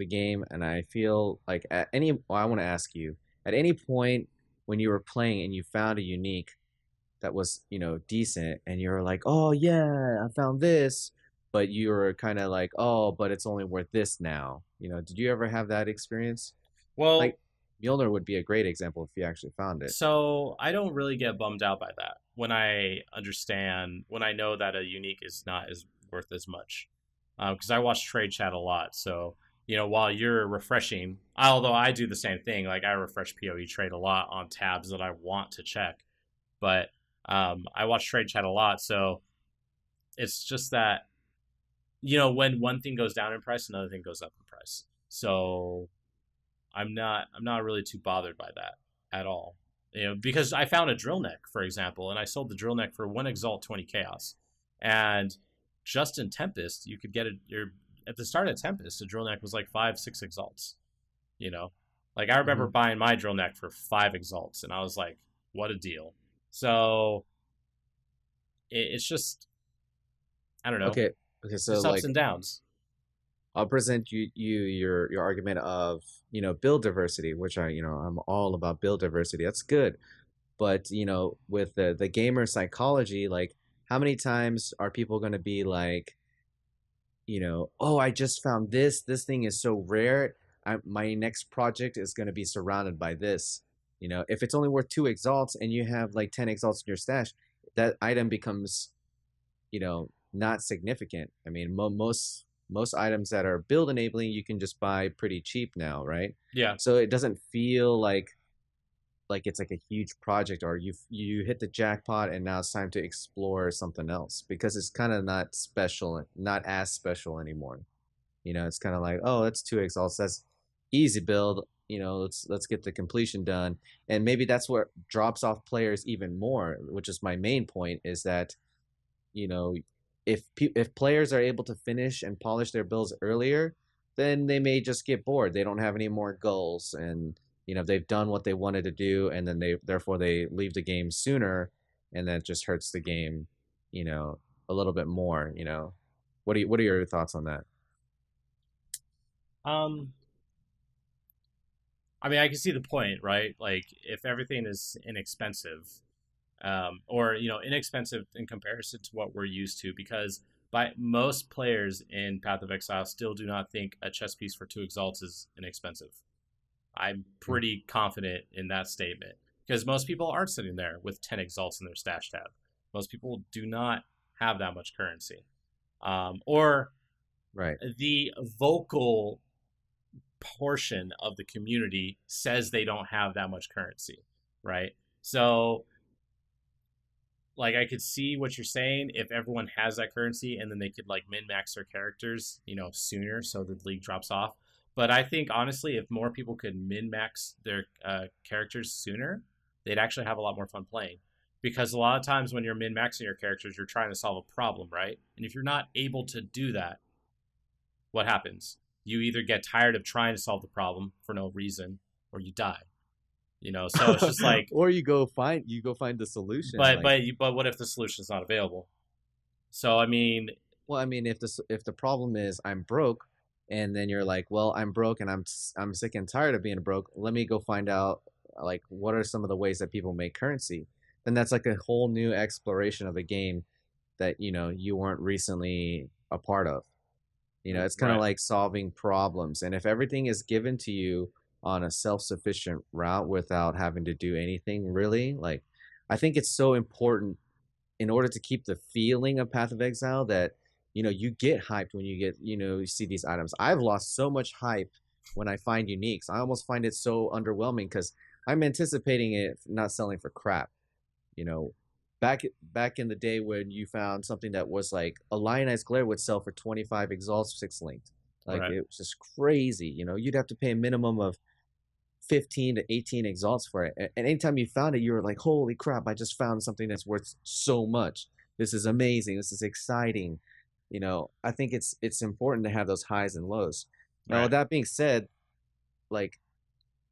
game, and I feel like I want to ask you, at any point when you were playing and you found a unique that was, decent, and you're like, oh yeah, I found this, but you were kind of like, oh, but it's only worth this now. Did you ever have that experience? Well, like Mjolnir would be a great example if you actually found it. So I don't really get bummed out by that when I know that a unique is not as worth as much, because I watch trade chat a lot. So while you're refreshing, although I do the same thing, like I refresh PoE trade a lot on tabs that I want to check, but I watch trade chat a lot, so it's just that when one thing goes down in price, another thing goes up in price. So I'm not really too bothered by that at all. Because I found a drill neck, for example, and I sold the drill neck for 1 exalt, 20 chaos, and just in Tempest, you could get it. At the start of Tempest, the drill neck was like 5-6 exalts. Like I remember buying my drill neck for 5 exalts, and I was like, what a deal. So it's just, I don't know. Okay. So it's ups and downs. I'll present your argument of build diversity, which I'm all about build diversity. That's good, But with the gamer psychology, like how many times are people going to be like, oh, I just found this. This thing is so rare. My next project is going to be surrounded by this. If it's only worth 2 exalts and you have like 10 exalts in your stash, that item becomes, not significant. I mean, most items that are build enabling, you can just buy pretty cheap now, right? Yeah. So it doesn't feel like it's like a huge project, or you hit the jackpot and now it's time to explore something else, because it's kind of not as special anymore. It's kind of like, oh, that's 2 exalts, that's easy build, let's get the completion done. And maybe that's what drops off players even more, which is my main point, is that you know if players are able to finish and polish their builds earlier, then they may just get bored. They don't have any more goals, and they've done what they wanted to do, and then they leave the game sooner, and that just hurts the game, a little bit more. What are your thoughts on that? Um, I mean, I can see the point, right? Like, if everything is inexpensive, or inexpensive in comparison to what we're used to, because by most players in Path of Exile still do not think a chess piece for 2 exalts is inexpensive. I'm pretty confident in that statement, because most people aren't sitting there with 10 exalts in their stash tab. Most people do not have that much currency, or Right. the vocal portion of the community says they don't have that much currency, right? So, like, I could see what you're saying if everyone has that currency, and then they could like min max their characters, sooner, so the league drops off. But I think honestly, if more people could min max their characters sooner, they'd actually have a lot more fun playing. Because a lot of times when you're min maxing your characters, you're trying to solve a problem, right? And if you're not able to do that, what happens? You either get tired of trying to solve the problem for no reason, or you die. So it's just like, or you go find the solution, but like, but what if the solution is not available? So I mean, well, I mean, if the problem is I'm broke, and then you're like, well, I'm broke and I'm sick and tired of being broke. Let me go find out, like, what are some of the ways that people make currency. Then that's like a whole new exploration of the game that you weren't recently a part of. It's kind of right, like solving problems. And if everything is given to you on a self-sufficient route without having to do anything really, like, I think it's so important in order to keep the feeling of Path of Exile that you get hyped when you see these items. I've lost so much hype when I find uniques. I almost find it so underwhelming because I'm anticipating it not selling for crap. You know, back in the day when you found something that was like a lionized glare would sell for 25 exalts 6 linked. Like, right, it was just crazy. You'd have to pay a minimum of 15 to 18 exalts for it. And anytime you found it, you were like, holy crap, I just found something that's worth so much. This is amazing. This is exciting. I think it's important to have those highs and lows. Now, with right, that being said, like,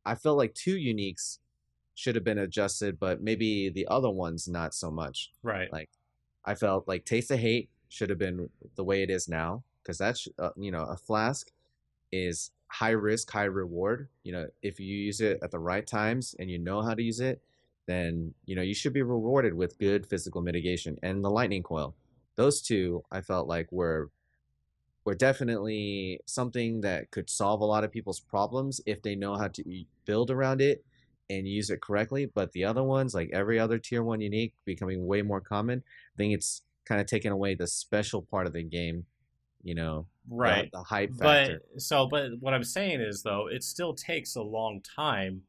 I felt like 2 uniques should have been adjusted, but maybe the other ones not so much. right, Like, I felt like Taste of Hate should have been the way it is now, because that's a flask is high risk, high reward. If you use it at the right times and you know how to use it, then you should be rewarded with good physical mitigation. And the lightning coil, those two, I felt like were definitely something that could solve a lot of people's problems if they know how to build around it and use it correctly. But the other ones, like every other tier 1 unique becoming way more common, I think it's kind of taken away the special part of the game, right. the hype But factor. what I'm saying is, though, it still takes a long time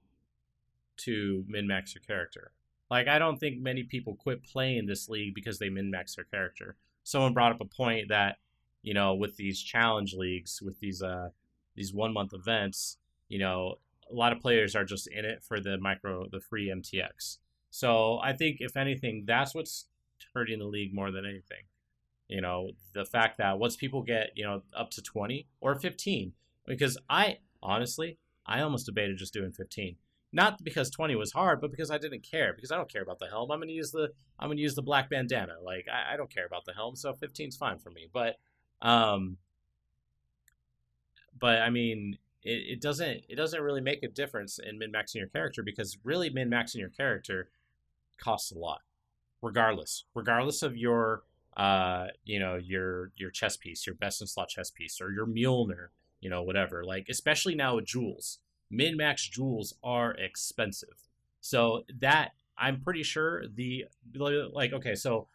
to min max your character. Like, I don't think many people quit playing this league because they min max their character. Someone brought up a point that, with these challenge leagues, with these 1 month events, a lot of players are just in it for the free MTX. So I think, if anything, that's what's hurting the league more than anything. The fact that once people get, up to 20 or 15, because I almost debated just doing 15. Not because 20 was hard, but because I didn't care. Because I don't care about the helm. I'm gonna use the black bandana. Like, I don't care about the helm, so 15's fine for me. Um, but I mean, it doesn't really make a difference in min maxing your character, because really min maxing your character costs a lot, regardless of your your chess piece, your best in slot chess piece, or your Mjolnir, whatever. Like, especially now with jewels, min max jewels are expensive. So that I'm pretty sure okay, so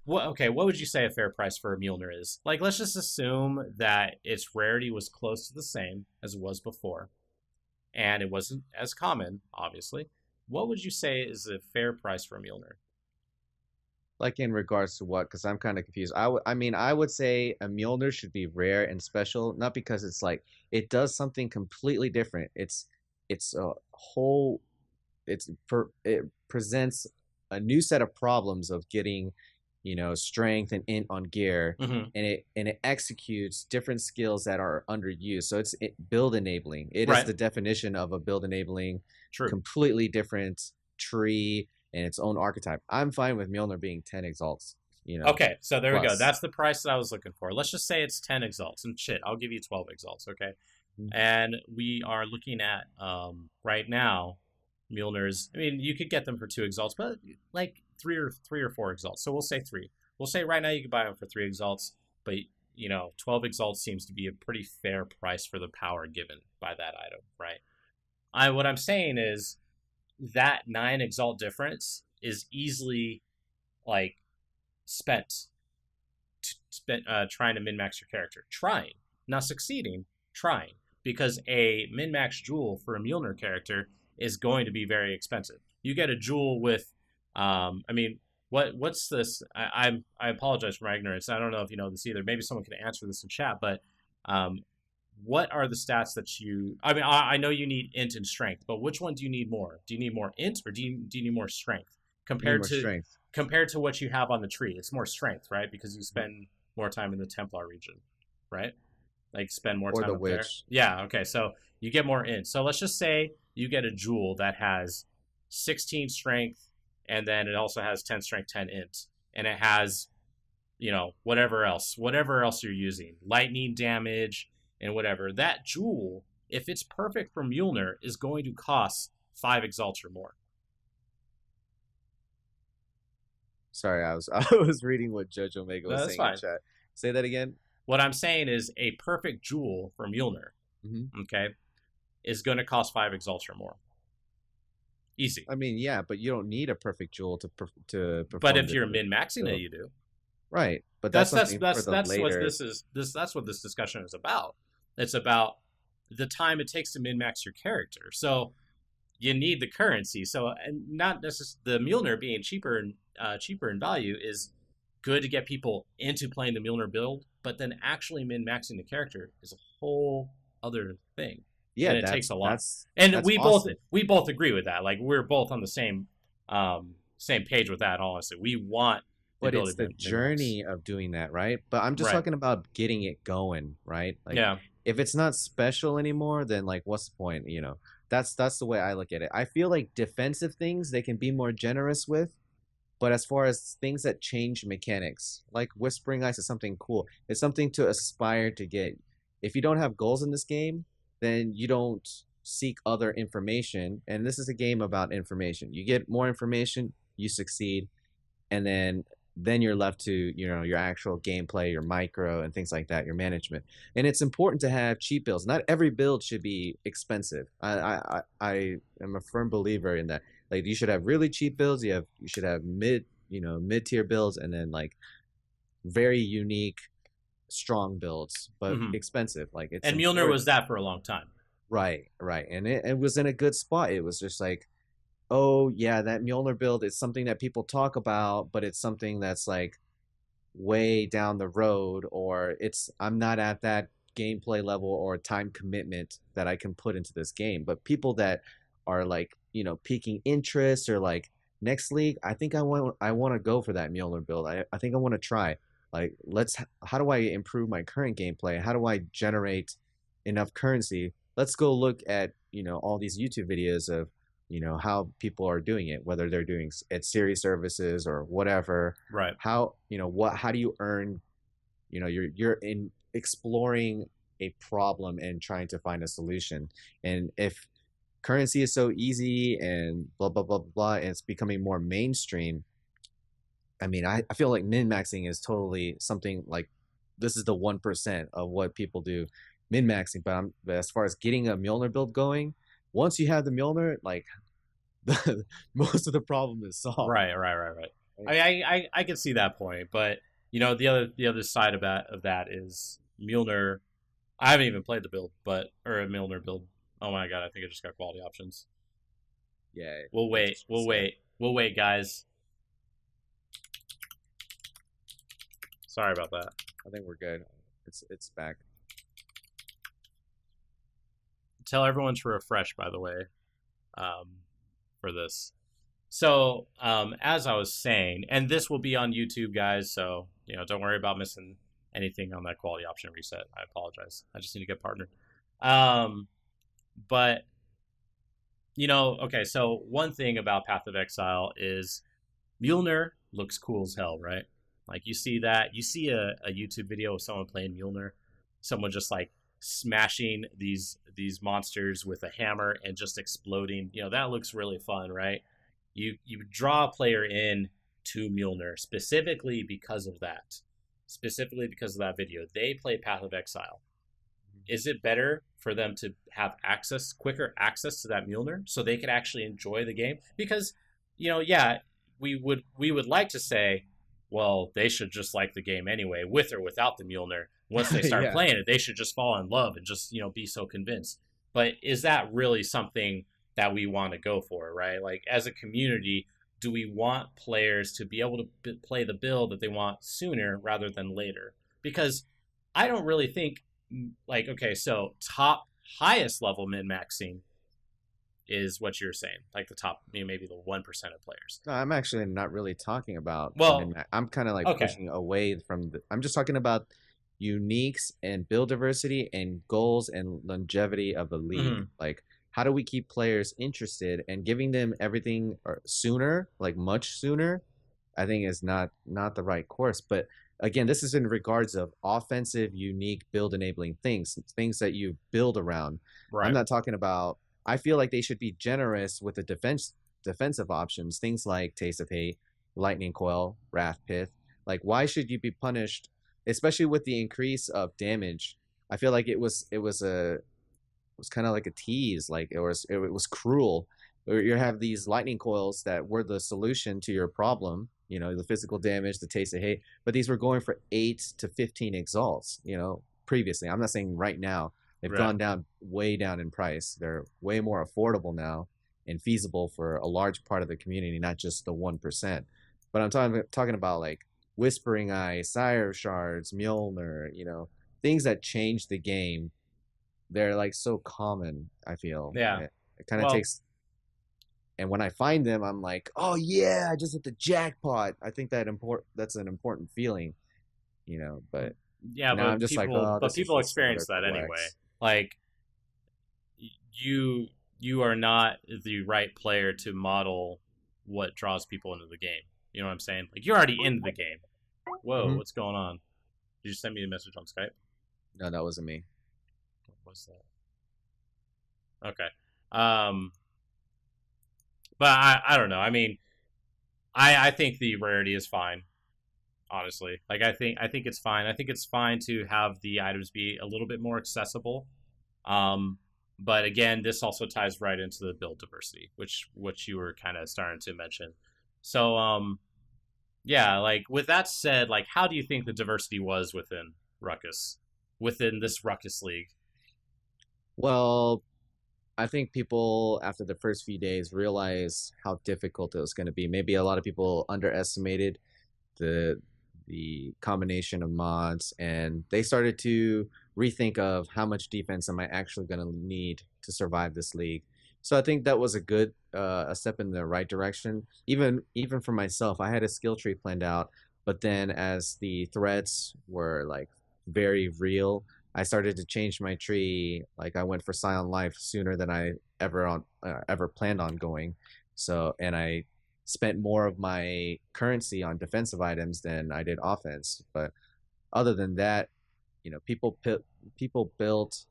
what would you say a fair price for a Mjolnir is? Like, let's just assume that its rarity was close to the same as it was before, and it wasn't as common, obviously. What would you say is a fair price for a Mjolnir? Like in regards to what? Because I'm kind of confused. I would say a Mjolnir should be rare and special, not because it's like it does something completely different. It's a whole it presents a new set of problems of getting, strength and int on gear, Mm-hmm. and it executes different skills that are underused. So it's build enabling. It is Right. the definition of a build enabling, True. completely different tree and its own archetype. I'm fine with Mjolnir being 10 exalts. Okay, so there we go. plus. That's the price that I was looking for. Let's just say it's 10 exalts. And shit, I'll give you 12 exalts, okay? Mhm. And we are looking at, right now, Mjolnir's. I mean, you could get them for 2 exalts, but like three or 4 exalts. So we'll say 3. We'll say right now you can buy them for 3 exalts, but 12 exalts seems to be a pretty fair price for the power given by that item, right? What I'm saying is that 9 exalt difference is easily like spent trying to min max your character. Trying, not succeeding, trying. Because a min max jewel for a Mjolnir character is going to be very expensive. You get a jewel with, what's this? I apologize for my ignorance. I don't know if you know this either. Maybe someone can answer this in chat. But what are the stats that you? I mean, I know you need int and strength, but which one do you need more? Do you need more int or do you need more strength compared to strength. compared to what you have on the tree? It's more strength, right? Because you spend more time in the Templar region, right? Like spend more Or time the up there. witch. Yeah. Okay. So you get more int. So let's just say you get a jewel that has 16 strength, and then it also has 10 strength, 10 int, and it has, whatever else you're using, lightning damage and whatever. That jewel, if it's perfect for Mjolnir, is going to cost 5 exalts or more. Sorry, I was reading what Judge Omega was saying fine. in chat. Say that again. What I'm saying is a perfect jewel for Mjolnir, okay, is going to cost 5 exalts or more. Easy. I mean, yeah, but you don't need a perfect jewel to perform. But if you're min maxing it, you do. Right, but that's that's later. what that's what this discussion is about. It's about the time it takes to min max your character. So you need the currency. So, and not necessarily the Mjolnir being cheaper in value is good to get people into playing the Mjolnir build, but then actually min maxing the character is a whole other thing. Yeah, and it takes a lot. That's we awesome. both agree with that. Like, we're both on the same page with that. Honestly, we want. But it's the journey of doing that, right? But I'm just talking about getting it going, right? Like, yeah. If it's not special anymore, then like, what's the point? That's the way I look at it. I feel like defensive things they can be more generous with, but as far as things that change mechanics, like Whispering Ice is something cool. It's something to aspire to get. If you don't have goals in this game, then you don't seek other information. And this is a game about information. You get more information, you succeed, and then you're left to your actual gameplay, your micro and things like that, your management. And it's important to have cheap builds. Not every build should be expensive. I am a firm believer in that. Like, you should have really cheap builds. You should have mid-tier builds, and then like very unique, strong builds, but expensive. Like, it's and Mjolnir was that for a long time. Right, and it was in a good spot. It was just like, oh yeah, that Mjolnir build is something that people talk about, but it's something that's like way down the road, or I'm not at that gameplay level or time commitment that I can put into this game. But people that are like, piquing interest, or like next league, I think I want to go for that Mjolnir build. I think I want to try. Like, how do I improve my current gameplay? How do I generate enough currency? Let's go look at, all these YouTube videos of, how people are doing it, whether they're doing at series services or whatever. Right. How do you earn, you're in exploring a problem and trying to find a solution. And if currency is so easy and blah blah blah blah blah, and it's becoming more mainstream. I mean, I feel like min maxing is totally something like this is the 1% of what people do, min maxing. But as far as getting a Mjolnir build going, once you have the Mjolnir, like most of the problem is solved. Right. I mean, I can see that point, but the other side of that is Mjolnir. I haven't even played the build, or a Mjolnir build. Oh my god, I think I just got quality options. Yeah. We'll wait. We'll wait, guys. Sorry about that. I think we're good. It's back. Tell everyone to refresh, by the way, for this. So, as I was saying, and this will be on YouTube, guys, so, don't worry about missing anything on that quality option reset. I apologize. I just need to get partnered. But, okay, so one thing about Path of Exile is Mjolnir looks cool as hell, right? Like, you see a YouTube video of someone playing Mjolnir, someone just, like, smashing these monsters with a hammer and just exploding. That looks really fun, right? You draw a player in to Mjolnir specifically because of that. Specifically because of that video. They play Path of Exile. Is it better for them to have quicker access to that Mjolnir so they could actually enjoy the game? Because, we would like to say, well, they should just like the game anyway, with or without the Mjolnir. Once they start Yeah. playing it, they should just fall in love and just, be so convinced. But is that really something that we want to go for, right? Like, as a community, do we want players to be able to play the build that they want sooner rather than later? Because I don't really think, like, okay, so highest level min-maxing is what you're saying, like the top, maybe the 1% of players. No, I'm actually not really talking about Well, I'm kind of like okay. pushing away from I'm just talking about uniques and build diversity and goals and longevity of the league. Mm-hmm. Like, how do we keep players interested and giving them everything sooner, like much sooner? I think is not the right course. But again, this is in regards of offensive, unique, build enabling things that you build around. Right. I'm not talking about. I feel like they should be generous with the defensive options, things like Taste of Hate, Lightning Coil, Wrath Pith. Like, why should you be punished, especially with the increase of damage? I feel like it was kind of like a tease, like it was cruel. You have these lightning coils that were the solution to your problem, the physical damage, the Taste of Hate, but these were going for 8 to 15 exalts, previously. I'm not saying right now. They've gone down way down in price. They're way more affordable now and feasible for a large part of the community, not just the 1%. But I'm talking about like Whispering Eye, Sire Shards, Mjolnir, things that change the game. They're like so common, I feel. Yeah. It kind of takes. And when I find them, I'm like, oh yeah, I just hit the jackpot. I think that's an important feeling, but yeah, now but I'm just people, like, oh, but people experience that anyway. Like, you are not the right player to model what draws people into the game. You know what I'm saying? Like, you're already into the game. Whoa, What's going on? Did you send me a message on Skype? No, that wasn't me. What was that? Okay. But I don't know. I mean, I think the rarity is fine. Honestly, like I think it's fine. I think it's fine to have the items be a little bit more accessible. But again, this also ties right into the build diversity, which you were kind of starting to mention. So yeah, like with that said, like how do you think the diversity was within this Ruckus League? Well, I think people after the first few days realized how difficult it was going to be. Maybe a lot of people underestimated the combination of mods, and they started to rethink of how much defense am I actually going to need to survive this league. So I think that was a good a step in the right direction. Even for myself, I had a skill tree planned out, but then as the threats were like very real, I started to change my tree. Like I went for Silent Life sooner than I ever planned on going. So, and I spent more of my currency on defensive items than I did offense. But other than that, people built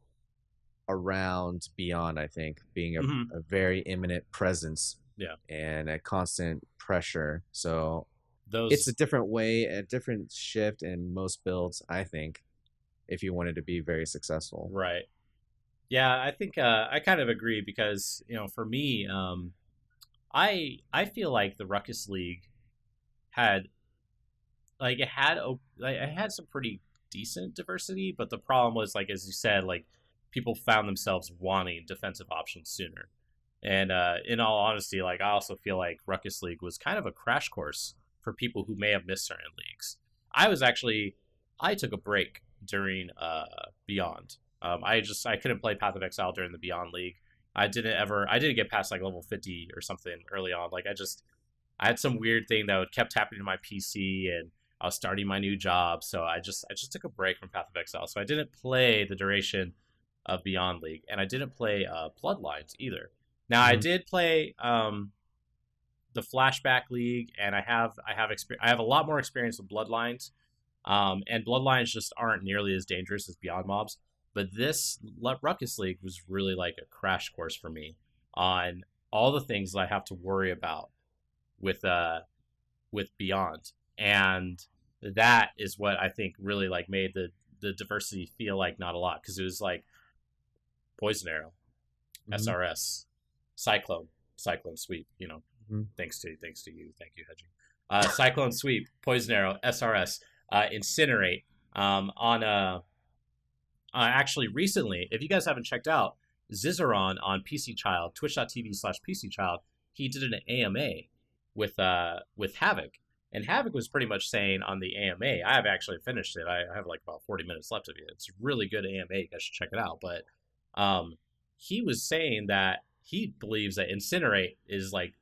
around Beyond, I think, being Hmm. a very imminent presence Yeah, and a constant pressure. So it's those a different way, a different shift in most builds, I think, if you wanted to be very successful. right. Yeah, I think I kind of agree because for me, I feel like the Ruckus League had it had some pretty decent diversity, but the problem was like as you said, like people found themselves wanting defensive options sooner. And in all honesty, like I also feel like Ruckus League was kind of a crash course for people who may have missed certain leagues. I was actually I took a break during Beyond. I couldn't play Path of Exile during the Beyond League. I didn't get past like level 50 or something early on. Like I had some weird thing that would kept happening to my PC, and I was starting my new job, so I just took a break from Path of Exile. So I didn't play the duration of Beyond League, and I didn't play Bloodlines either. Now I Hmm. did play the Flashback League, and I have a lot more experience with Bloodlines, and Bloodlines just aren't nearly as dangerous as Beyond mobs. But this Ruckus League was really like a crash course for me on all the things that I have to worry about with Beyond, and that is what I think really like made the diversity feel like not a lot because it was like Poison Arrow, Hmm. SRS, Cyclone Sweep. Hmm. Thanks to you, thank you, Hedgie. Cyclone Sweep, Poison Arrow, SRS, Incinerate. On Actually recently, if you guys haven't checked out Zizeron on PC Child, twitch.tv/PC Child, he did an AMA with Havoc. And Havoc was pretty much saying on the AMA, I have actually finished it. I have like about 40 minutes left of it. It's a really good AMA. You guys should check it out. But um, he was saying that he believes that Incinerate is like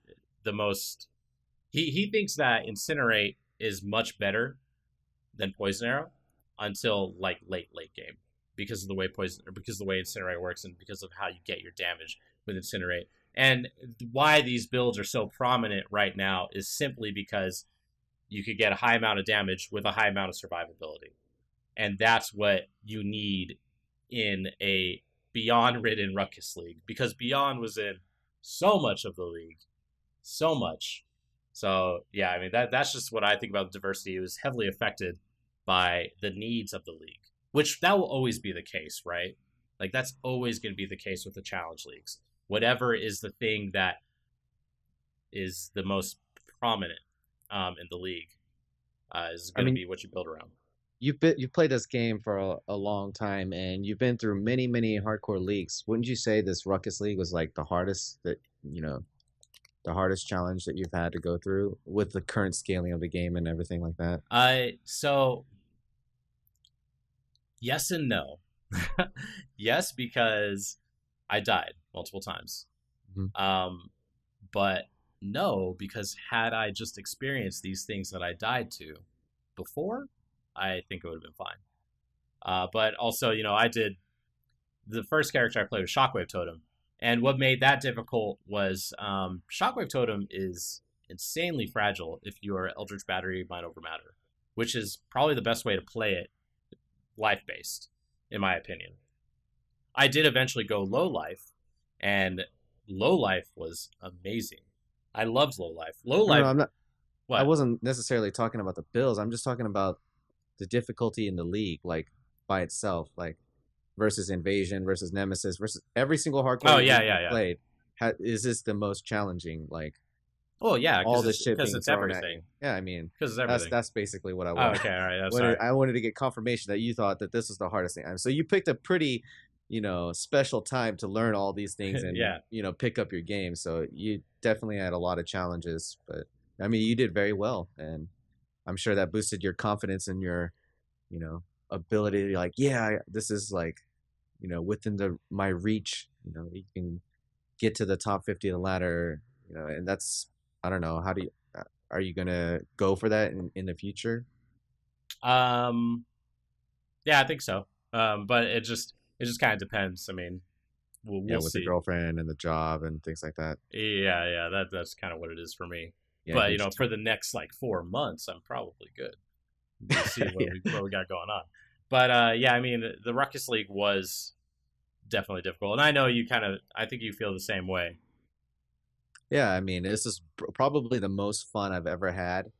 the most. He thinks that Incinerate is much better than Poison Arrow until like late game because of the way Incinerate works and because of how you get your damage with Incinerate. And why these builds are so prominent right now is simply because you could get a high amount of damage with a high amount of survivability. And that's what you need in a Beyond ridden Ruckus League because Beyond was in so much of the league. So much. So yeah, I mean that's just what I think about diversity. It was heavily affected by the needs of the league, which that will always be the case, right? Like that's always going to be the case with the challenge leagues. Whatever is the thing that is the most prominent in the league is I going to mean, be what you build around. you've played this game for a long time, and you've been through many hardcore leagues. Wouldn't you say this Ruckus League was like the hardest the hardest challenge that you've had to go through with the current scaling of the game and everything like that? So yes and no. Yes, because I died multiple times. Hmm. Um, but no, because had I just experienced these things that I died to before, I think it would have been fine. But also, I did the first character I played was Shockwave Totem, and what made that difficult was Shockwave Totem is insanely fragile if you are Eldritch Battery Mind Over Matter, which is probably the best way to play it life based, in my opinion. I did eventually go low life, and low life was amazing. I loved low life. Low No, no, life, I what? wasn't necessarily talking about the builds. I'm just talking about the difficulty in the league, like by itself, like versus Invasion, versus Nemesis, versus every single hardcore Oh yeah, league yeah, you yeah. played. Is this the most challenging? Like Oh yeah, all this shit because being it's thrown at everything. you? Yeah, I mean Because it's everything. that's basically what I Oh wanted. okay, all right. I'm sorry. I wanted to get confirmation that you thought that this was the hardest thing. So you picked a pretty, special time to learn all these things and Yeah. pick up your game. So you definitely had a lot of challenges, but I mean you did very well, and I'm sure that boosted your confidence and your, you know, ability to like, yeah, this is like, within my reach. You can get to the top 50 of the ladder. And that's, I don't know, how do you are you gonna go for that in the future? Um. Yeah, I think so. But it just kind of depends. I mean, Yeah, we'll with the see. girlfriend and the job and things like that. Yeah, yeah. That's kind of what it is for me. Yeah, But huge. for the next like 4 months, I'm probably good. We'll see Yeah. what we got going on. But yeah, I mean, the Ruckus League was definitely difficult. And I know you I think you feel the same way. Yeah, I mean, this is probably the most fun I've ever had,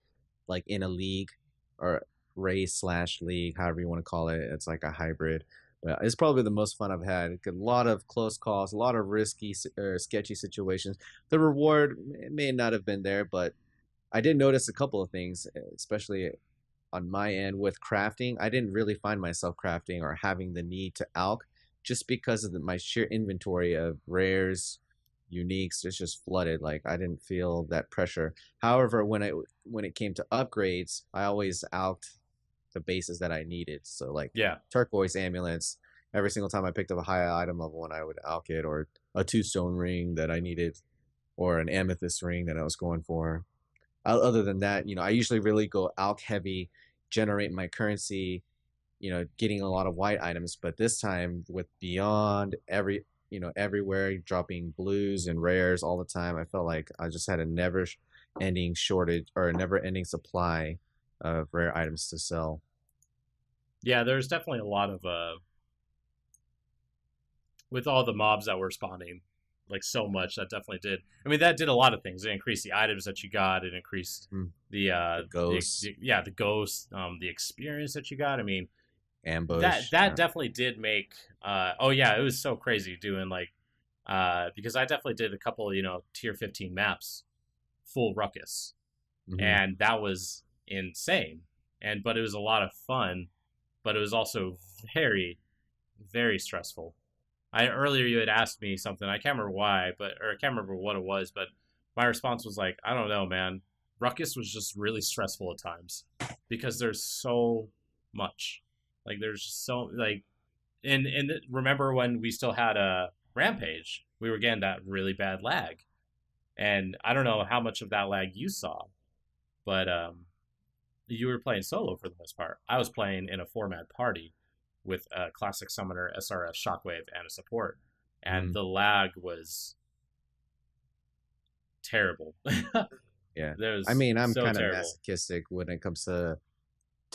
like in a league or race/league, however you want to call it. It's like a hybrid. But it's probably the most fun I've had. A lot of close calls, a lot of risky or sketchy situations. The reward may not have been there, but I did notice a couple of things, especially on my end with crafting. I didn't really find myself crafting or having the need to alch just because of my sheer inventory of rares, uniques. It's just flooded. Like I didn't feel that pressure. However, when it came to upgrades, I always alched the bases that I needed. So like Yeah. turquoise amulets. Every single time I picked up a high item level one, I would alch it, or a 2-stone ring that I needed, or an amethyst ring that I was going for. Other than that, I usually really go alch heavy, generate my currency, getting a lot of white items. But this time with beyond everywhere dropping blues and rares all the time, I felt like I just had a never ending shortage or a never ending supply of rare items to sell. Yeah, there's definitely a lot of with all the mobs that were spawning, like so much that definitely did. I mean, that did a lot of things. It increased the items that you got. It increased the ghosts. the ghosts, the experience that you got. I mean, Ambush. that definitely did make. Oh yeah, it was so crazy doing like because I definitely did a couple tier 15 maps, full Ruckus, and that was insane. But it was a lot of fun, but it was also very, very stressful. Earlier you had asked me something. I can't remember why, or I can't remember what it was, but my response was like, I don't know, man. Ruckus was just really stressful at times because there's so much. Like there's so like, and remember when we still had a Rampage, we were getting that really bad lag, and I don't know how much of that lag you saw, but you were playing solo for the most part. I was playing in a 4-man party with a classic summoner, SRS, Shockwave, and a support. And the lag was terrible. Yeah. I mean, I'm so kind of terrible. masochistic when it comes to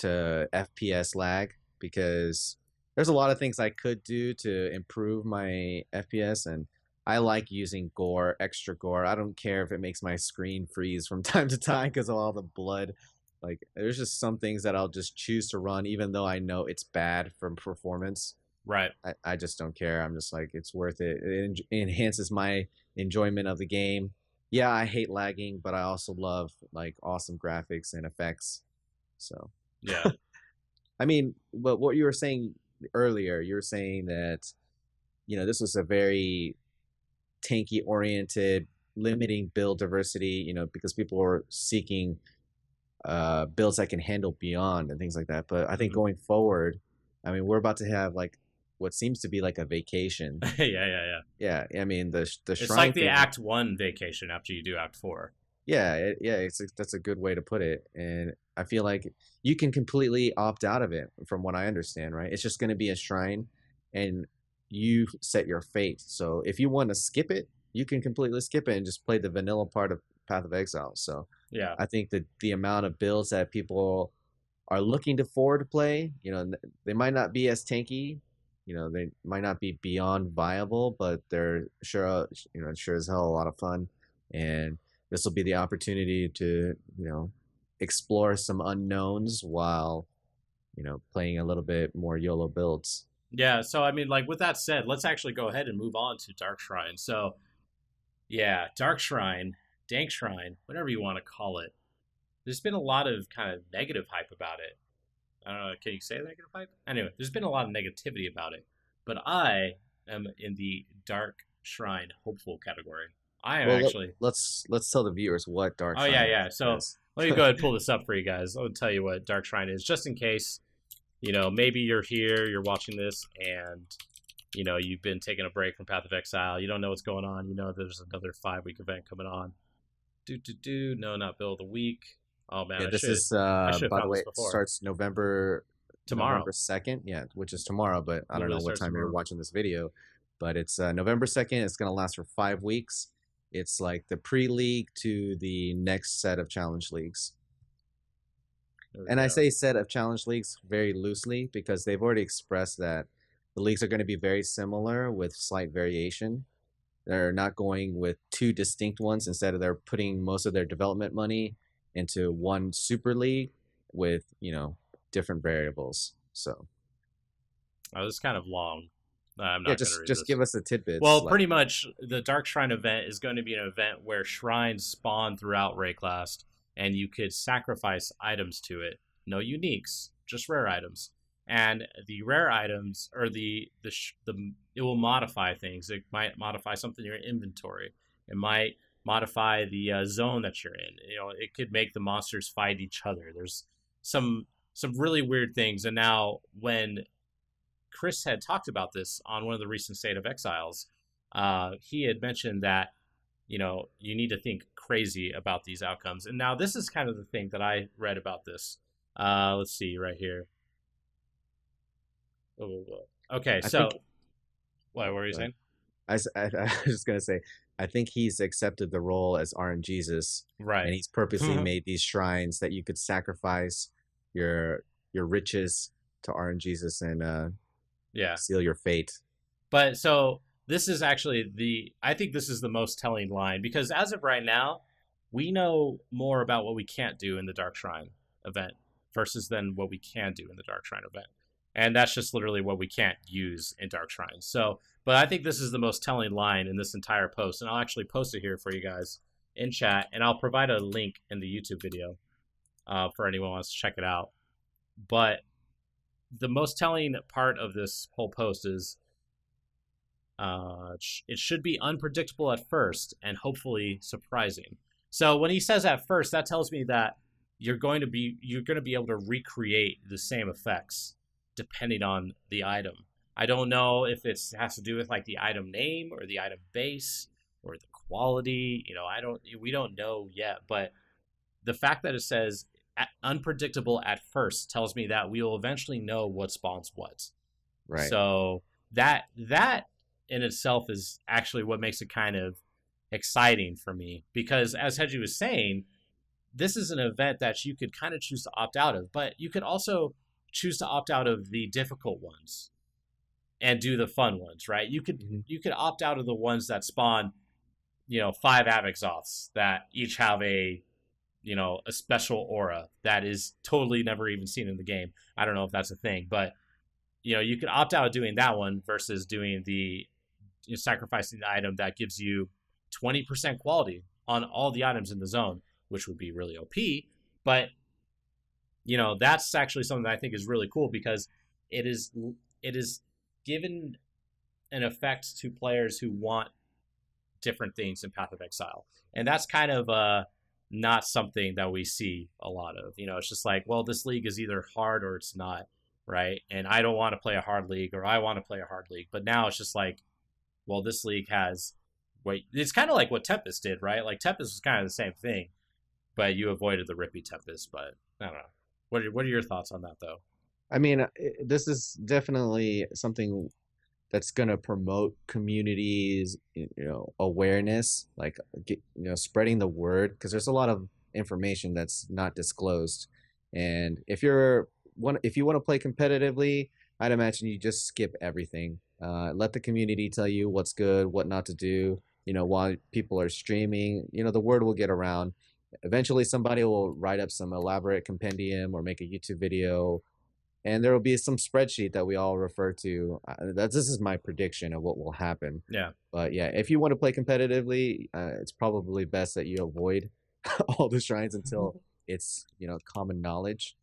FPS lag, because there's a lot of things I could do to improve my FPS, and I like using gore, extra gore. I don't care if it makes my screen freeze from time to time because of all the blood. Like, there's just some things that I'll just choose to run, even though I know it's bad for performance. Right. I just don't care. I'm just like, it's worth it. It enhances my enjoyment of the game. Yeah, I hate lagging, but I also love like awesome graphics and effects. So yeah. I mean, but what you were saying earlier, you were saying that this was a very tanky oriented, limiting build diversity. Because people were seeking builds that can handle beyond and things like that. But I think going forward, I mean, we're about to have like what seems to be like a vacation. Yeah. I mean, the it's shrine like the thing, Act 1 vacation after you do Act 4. Yeah, that's a good way to put it. And I feel like you can completely opt out of it, from what I understand, right? It's just going to be a shrine, and you set your fate. So if you want to skip it, you can completely skip it and just play the vanilla part of Path of Exile. So yeah, I think that the amount of builds that people are looking to forward to play, they might not be as tanky, they might not be beyond viable, but they're sure, sure as hell a lot of fun. And this will be the opportunity to, explore some unknowns while, playing a little bit more YOLO builds. Yeah, so I mean, like with that said, let's actually go ahead and move on to Dark Shrine. So, yeah, Dark Shrine, Dank Shrine, whatever you want to call it. There's been a lot of kind of negative hype about it. I don't know, can you say negative hype? Anyway, there's been a lot of negativity about it. But I am in the Dark Shrine hopeful category. I am actually. Let's tell the viewers what Dark Shrine yeah. So is. let me go ahead and pull this up for you guys. I'll tell you what Dark Shrine is, just in case, maybe you're here, you're watching this, and, you've been taking a break from Path of Exile. You don't know what's going on. There's another 5-week event coming on. No, not Bill of the Week. Oh, man, yeah, this is, by the way, it starts tomorrow. November 2nd, yeah, which is tomorrow, but I don't know what time you're watching this video. But it's November 2nd. It's going to last for 5 weeks. It's like the pre-league to the next set of challenge leagues. And I say set of challenge leagues very loosely because they've already expressed that the leagues are going to be very similar with slight variation. They're not going with two distinct ones. Instead of they're putting most of their development money into one super league with, different variables. So Oh, this is kind of long. I'm yeah, not going to just read just this. give us the tidbits. Well, Like, pretty much the Dark Shrine event is going to be an event where shrines spawn throughout Wraeclast, and you could sacrifice items to it. No uniques, just rare items. And the rare items, or it will modify things. It might modify something in your inventory. It might modify the zone that you're in. It could make the monsters fight each other. There's some really weird things. And now when Chris had talked about this on one of the recent State of Exiles. He had mentioned that you need to think crazy about these outcomes. And now this is kind of the thing that I read about this. Let's see right here. Okay, I so think what were you saying? I was just gonna say, I think he's accepted the role as RNGesus, Right. and he's purposely made these shrines that you could sacrifice your riches to RNGesus and Yeah. seal your fate. But so this is actually I think this is the most telling line, because as of right now, we know more about what we can't do in the Dark Shrine event versus than what we can do in the Dark Shrine event. And that's just literally what we can't use in Dark Shrine. So, but I think this is the most telling line in this entire post. And I'll actually post it here for you guys in chat. And I'll provide a link in the YouTube video for anyone who wants to check it out. But the most telling part of this whole post is it should be unpredictable at first and hopefully surprising. So when he says at first, that tells me that you're going to be able to recreate the same effects depending on the item. I don't know if it has to do with like the item name or the item base or the quality. We don't know yet, but the fact that it says unpredictable at first tells me that we will eventually know what spawns what. Right. So that in itself is actually what makes it kind of exciting for me, because as Hedgie was saying, this is an event that you could kind of choose to opt out of, but you could also choose to opt out of the difficult ones and do the fun ones, right? You could opt out of the ones that spawn 5 Avexoths that each have a special aura that is totally never even seen in the game. I don't know if that's a thing, but you could opt out of doing that one versus doing the sacrificing the item that gives you 20% quality on all the items in the zone, which would be really OP. But that's actually something that I think is really cool, because it is given an effect to players who want different things in Path of Exile, and that's kind of not something that we see a lot of. It's just like, well, this league is either hard or it's not, right? And I don't want to play a hard league, or I want to play a hard league. But now it's just like, well, this league has it's kind of like what Tempest did, right? Like Tempest was kind of the same thing, but you avoided the Rippy Tempest. But I don't know. What are your thoughts on that, though? I mean, this is definitely something that's going to promote communities, awareness, like, spreading the word, because there's a lot of information that's not disclosed. And if you want to play competitively, I'd imagine you just skip everything. Let the community tell you what's good, what not to do. While people are streaming, the word will get around. Eventually, somebody will write up some elaborate compendium or make a YouTube video, and there will be some spreadsheet that we all refer to. This is my prediction of what will happen. Yeah. But yeah, if you want to play competitively, it's probably best that you avoid all the shrines until it's common knowledge.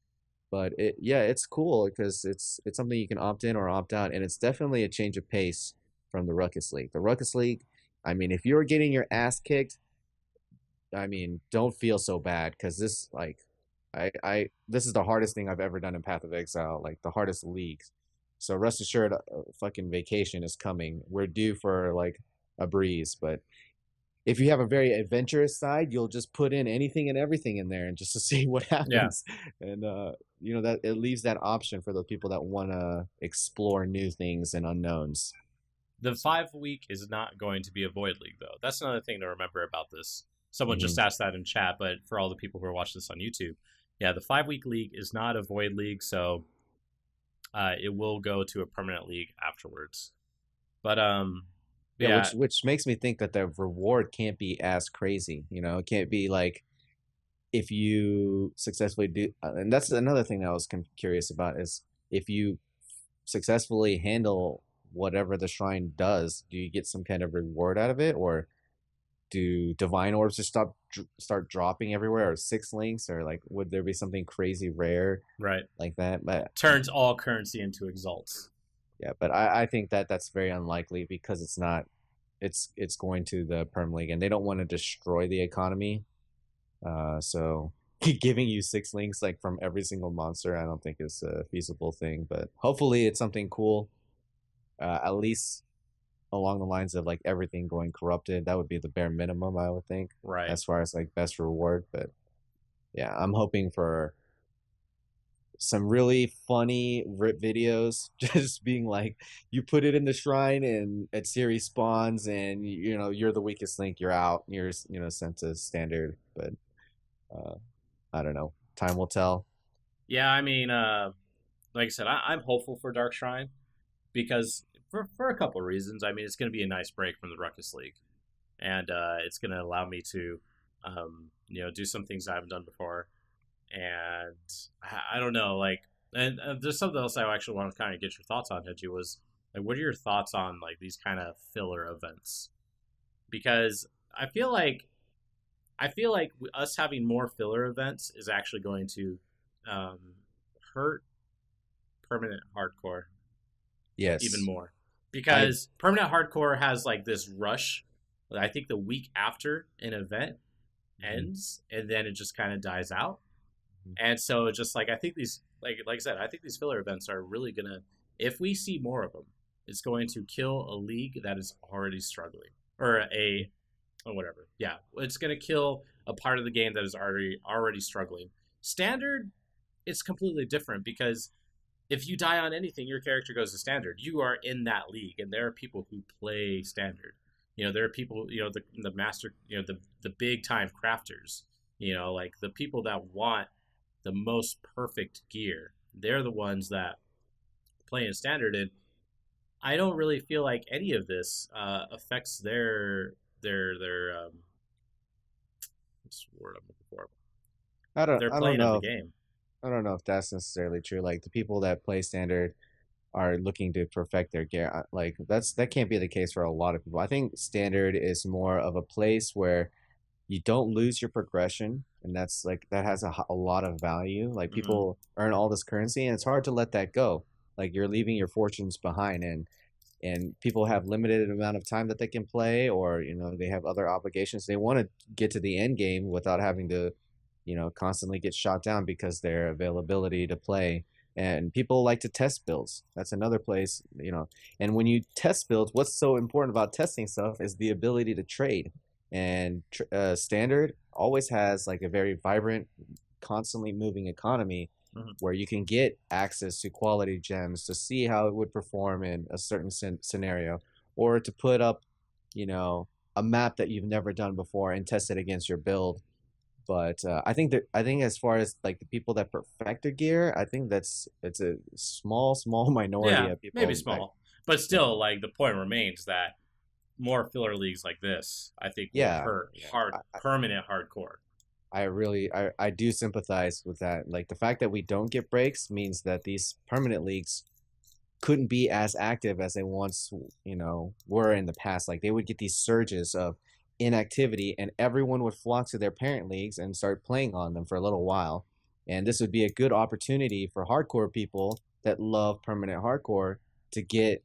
But it's cool because it's something you can opt in or opt out, and it's definitely a change of pace from the Ruckus League. The Ruckus League, I mean, if you're getting your ass kicked, I mean, don't feel so bad, because this, like, this is the hardest thing I've ever done in Path of Exile, like the hardest leagues. So rest assured, fucking vacation is coming. We're due for like a breeze. But if you have a very adventurous side, you'll just put in anything and everything in there and just to see what happens. Yeah. And that it leaves that option for the people that want to explore new things and unknowns. The 5-week is not going to be a void league, though. That's another thing to remember about this. Someone just asked that in chat, but for all the people who are watching this on YouTube, yeah, the 5-week league is not a void league. So it will go to a permanent league afterwards. But Yeah, yeah, which makes me think that the reward can't be as crazy. It can't be like if you successfully do, and that's another thing that I was curious about is if you successfully handle whatever the shrine does, do you get some kind of reward out of it, or do divine orbs just start dropping everywhere, or six links, or like would there be something crazy rare right. like that? But Turns all currency into exalts. yeah, but I think that that's very unlikely because it's not. It's going to the Perm League, and they don't want to destroy the economy. So giving you six links like from every single monster, I don't think is a feasible thing. But hopefully, it's something cool. At least along the lines of like everything going corrupted. That would be the bare minimum, I would think, Right. as far as like best reward. But yeah, I'm hoping for some really funny rip videos, just being like, you put it in the shrine and a series spawns, and you're the weakest link, you're out, you're sent to standard. But uh, I don't know, time will tell. Yeah, I mean, like I said, I'm hopeful for Dark Shrine because for a couple of reasons. I mean, it's going to be a nice break from the Ruckus League, and it's going to allow me to, do some things I haven't done before. And I don't know, like, and there's something else I actually want to kind of get your thoughts on, Hedgie, was like, what are your thoughts on like these kind of filler events? Because I feel like us having more filler events is actually going to um, hurt permanent hardcore even Yes, more, I. because permanent hardcore has like this rush. I think the week after an event Mhm, ends, and then it just kind of dies out. mhm. And so, just like I think these, like I said, I think these filler events are really gonna. If we see more of them, it's going to kill a league that is already struggling, or or whatever. Yeah, it's gonna kill a part of the game that is already struggling. Standard, it's completely different because if you die on anything, your character goes to standard. You are in that league, and there are people who play standard. There are people, the master, the big time crafters. Like the people that want the most perfect gear. They're the ones that play in standard, and I don't really feel like any of this affects their what's the word I'm looking for? They're I don't playing of the know. game. I don't know if that's necessarily true. Like the people that play standard are looking to perfect their gear. Like that can't be the case for a lot of people. I think standard is more of a place where you don't lose your progression, and that's like that has a lot of value. Like Hmm. people earn all this currency, and it's hard to let that go. Like you're leaving your fortunes behind, and people have limited amount of time that they can play, or they have other obligations. They want to get to the end game without having to constantly get shot down because their availability to play. And people like to test builds. That's another place. And when you test builds, what's so important about testing stuff is the ability to trade. And standard always has like a very vibrant, constantly moving economy Hmm. where you can get access to quality gems to see how it would perform in a certain scenario, or to put up, you know, a map that you've never done before and test it against your build. But I think as far as like the people that perfect their gear, I think it's a small minority Yeah, of maybe people. small, but Yeah, still, like the point remains that more filler leagues like this, I think, will yeah, hurt yeah. permanent hardcore. I do sympathize with that. Like the fact that we don't get breaks means that these permanent leagues couldn't be as active as they once, were in the past. Like they would get these surges of inactivity, and everyone would flock to their parent leagues and start playing on them for a little while. And this would be a good opportunity for hardcore people that love permanent hardcore to get,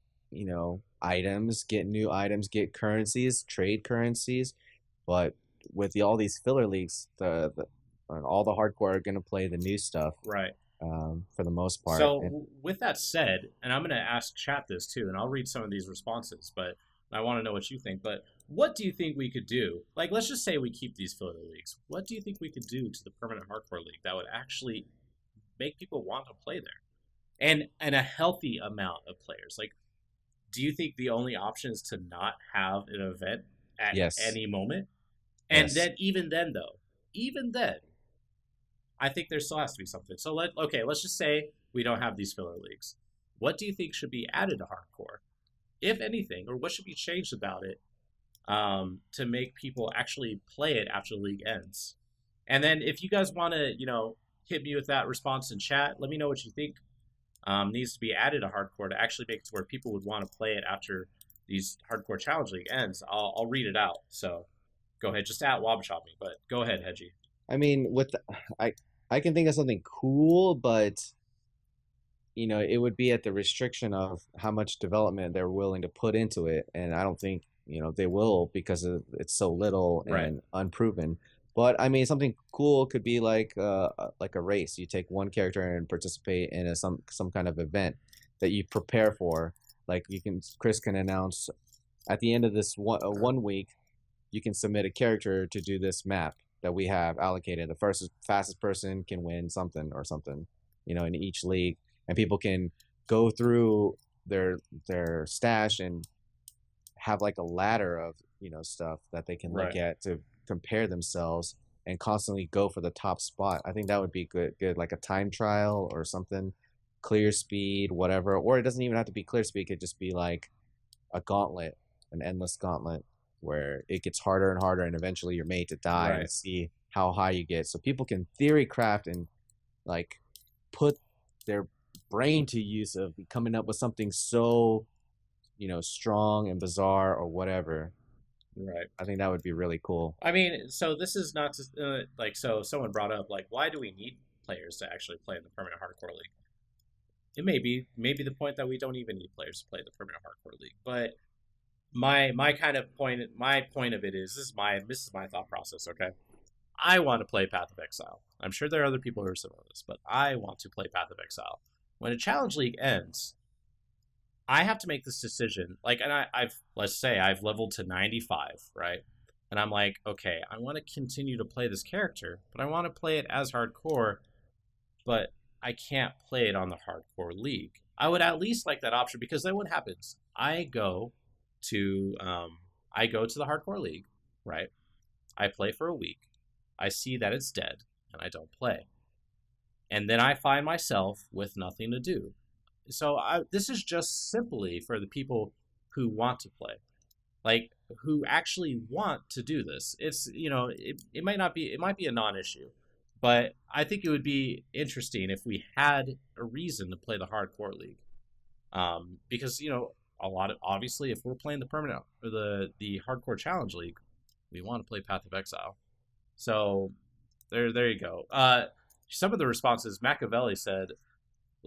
items, get new items, get currencies, trade currencies. But with all these filler leagues, all the hardcore are going to play the new stuff, Right. for the most part. And With that said, and I'm going to ask chat this too, and I'll read some of these responses, but I want to know what you think. But what do you think we could do? Like, let's just say we keep these filler leagues. What do you think we could do to the permanent hardcore league that would actually make people want to play there, and a healthy amount of players? Like, do you think the only option is to not have an event at yes, any moment? And yes. then, even then, I think there still has to be something. So let's just say we don't have these filler leagues. what do you think should be added to hardcore, if anything, or what should be changed about it to make people actually play it after the league ends? And then if you guys want to, hit me with that response in chat, let me know what you think needs to be added to hardcore to actually make it to where people would want to play it after these hardcore challenge league ends. I'll read it out. So go ahead, just at Wabashop me, but go ahead, Hedgie. I mean, I can think of something cool, but it would be at the restriction of how much development they're willing to put into it, and I don't think they will, because it's so little and unproven. But I mean, something cool could be like a race. You take one character and participate in some kind of event that you prepare for. Like Chris can announce at the end of this one week, you can submit a character to do this map that we have allocated. The fastest person can win something or something, in each league, and people can go through their stash and have like a ladder of stuff that they can look at to compare themselves and constantly go for the top spot. I think that would be good, like a time trial or something, clear speed, whatever. Or it doesn't even have to be clear speed. It could just be like a gauntlet, an endless gauntlet, where it gets harder and harder, and eventually you're made to die and see how high you get. So people can theory craft and like put their brain to use of coming up with something so strong and bizarre or whatever. Right. I think that would be really cool. I mean, so this is not just so someone brought up, like, why do we need players to actually play in the permanent hardcore league? It may be the point that we don't even need players to play the permanent hardcore league. But my point of it is, this is my thought process, okay? I want to play Path of Exile. I'm sure there are other people who are similar to this, but I want to play Path of Exile. When a challenge league ends, I have to make this decision. Like, and let's say I've leveled to 95, right? And I'm like, okay, I want to continue to play this character, but I want to play it as hardcore, but I can't play it on the hardcore league. I would at least like that option, because then what happens? I go to the hardcore league, right? I play for a week. I see that it's dead, and I don't play. And then I find myself with nothing to do. So this is just simply for the people who want to play, like who actually want to do this. It's it might be a non-issue, but I think it would be interesting if we had a reason to play the hardcore league, because obviously if we're playing the permanent or the hardcore challenge league, we want to play Path of Exile. So there you go. Some of the responses, Machiavelli said,